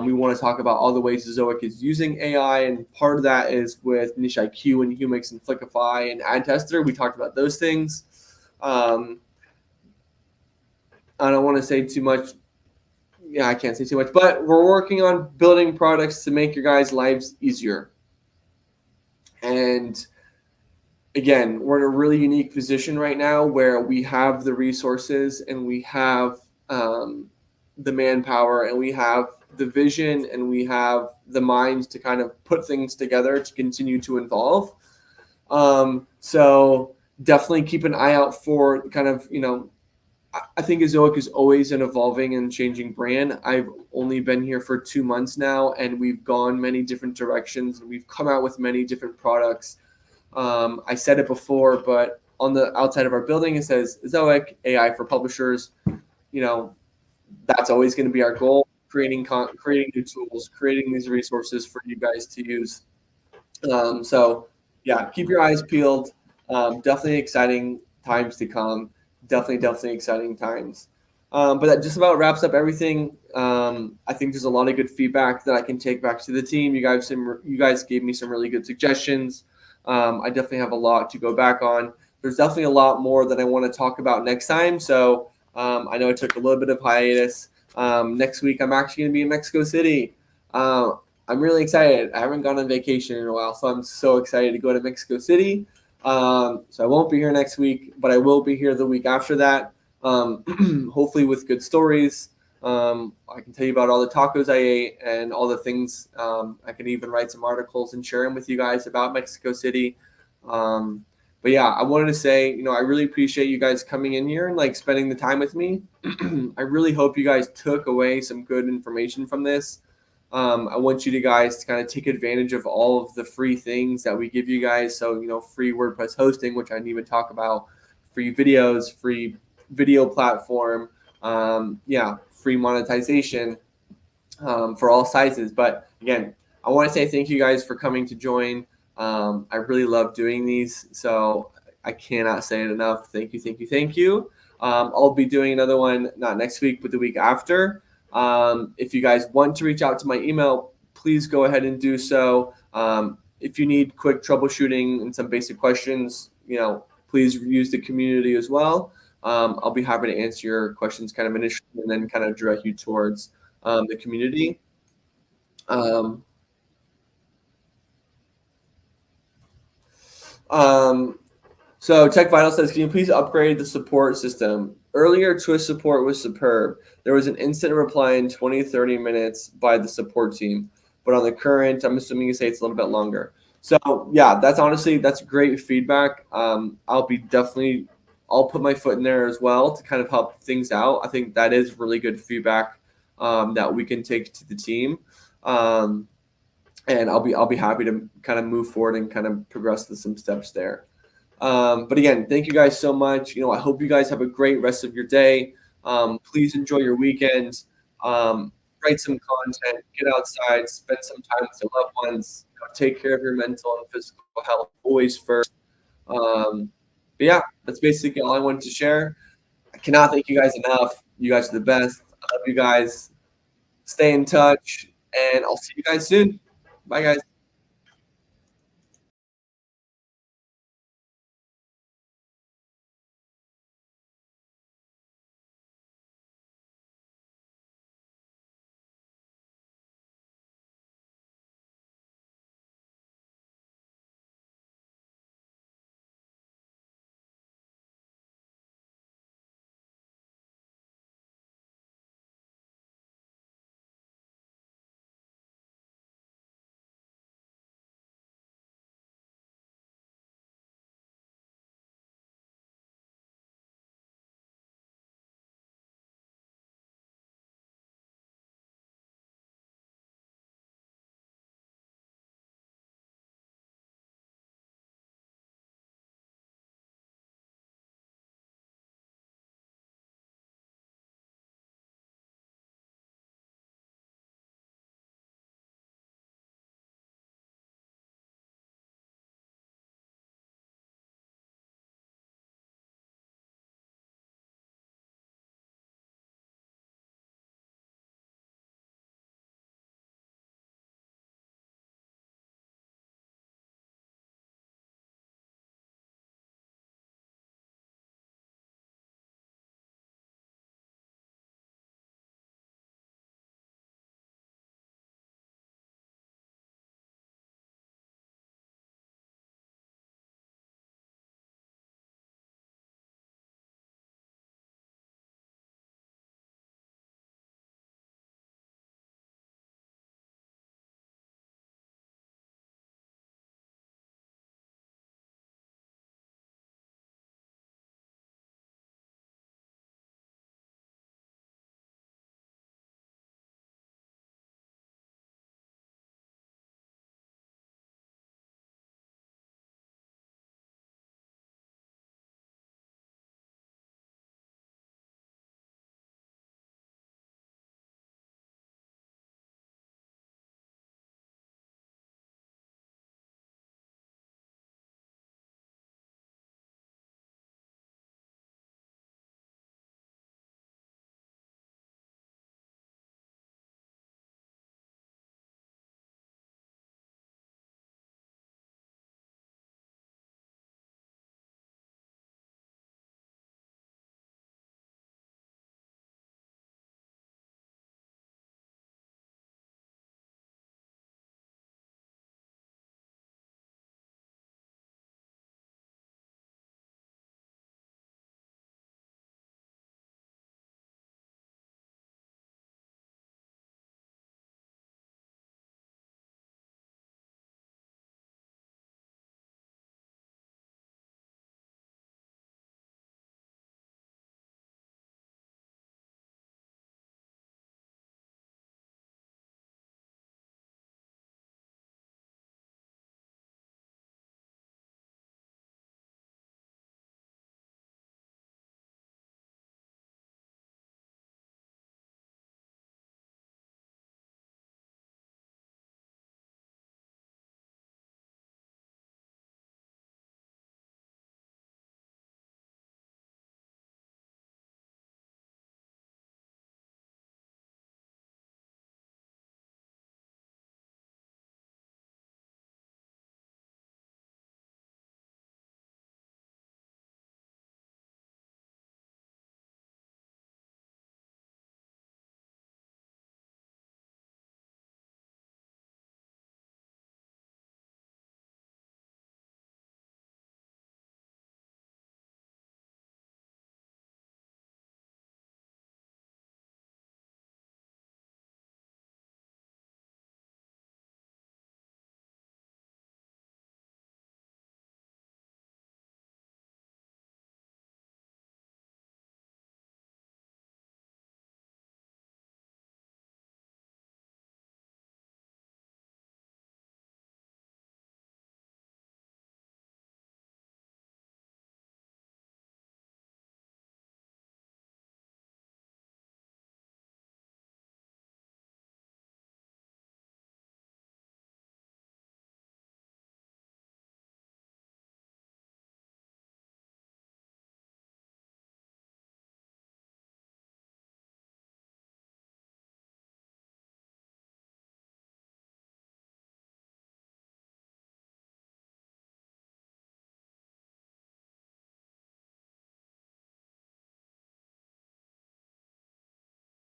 We want to talk about all the ways Ezoic is using AI, and part of that is with Niche IQ and Humix and Flickify and Ad Tester. We talked about those things. I don't want to say too much. Yeah, I can't say too much, but we're working on building products to make your guys' lives easier. And again, we're in a really unique position right now where we have the resources and we have the manpower and we have the vision and we have the minds to kind of put things together to continue to evolve. So definitely keep an eye out for kind of, I think Ezoic is always an evolving and changing brand. I've only been here for 2 months now, and we've gone many different directions. We've come out with many different products. I said it before, but on the outside of our building, it says Ezoic AI for publishers. You know, that's always going to be our goal: creating new tools, creating these resources for you guys to use. So yeah, keep your eyes peeled. Definitely exciting times to come. Definitely exciting times. But that just about wraps up everything. I think there's a lot of good feedback that I can take back to the team. You guys gave me some really good suggestions. I definitely have a lot to go back on. There's definitely a lot more that I want to talk about next time. So I know I took a little bit of hiatus. Next week, I'm actually going to be in Mexico City. Uh, I'm really excited. I haven't gone on vacation in a while, so I'm so excited to go to Mexico City. So I won't be here next week, but I will be here the week after that. Hopefully with good stories. I can tell you about all the tacos I ate and all the things. I can even write some articles and share them with you guys about Mexico City. Um, but yeah, I wanted to say, I really appreciate you guys coming in here and like spending the time with me. I really hope you guys took away some good information from this. I want you to guys to kind of take advantage of all of the free things that we give you guys. So, free WordPress hosting, which I didn't even talk about, free videos, free video platform, free monetization for all sizes. But again, I want to say thank you guys for coming to join. I really love doing these, so I cannot say it enough. Thank you, thank you, thank you. I'll be doing another one, not next week, but the week after. If you guys want to reach out to my email, please go ahead and do so. If you need quick troubleshooting and some basic questions, please use the community as well. I'll be happy to answer your questions kind of initially and then kind of direct you towards the community. Um, um, So Tech Vital says, can you please upgrade the support system? Earlier, Twist support was superb. There was an instant reply in 20, 30 minutes by the support team. But on the current, I'm assuming you say it's a little bit longer. So yeah, that's great feedback. I'll put my foot in there as well to kind of help things out. I think that is really good feedback that we can take to the team. And I'll be happy to kind of move forward and kind of progress to some steps there. But again, thank you guys so much. I hope you guys have a great rest of your day. Please enjoy your weekend. Write some content, get outside, spend some time with your loved ones. Take care of your mental and physical health always first. But yeah, that's basically all I wanted to share. I cannot thank you guys enough. You guys are the best. I love you guys. Stay in touch, and I'll see you guys soon. Bye, guys.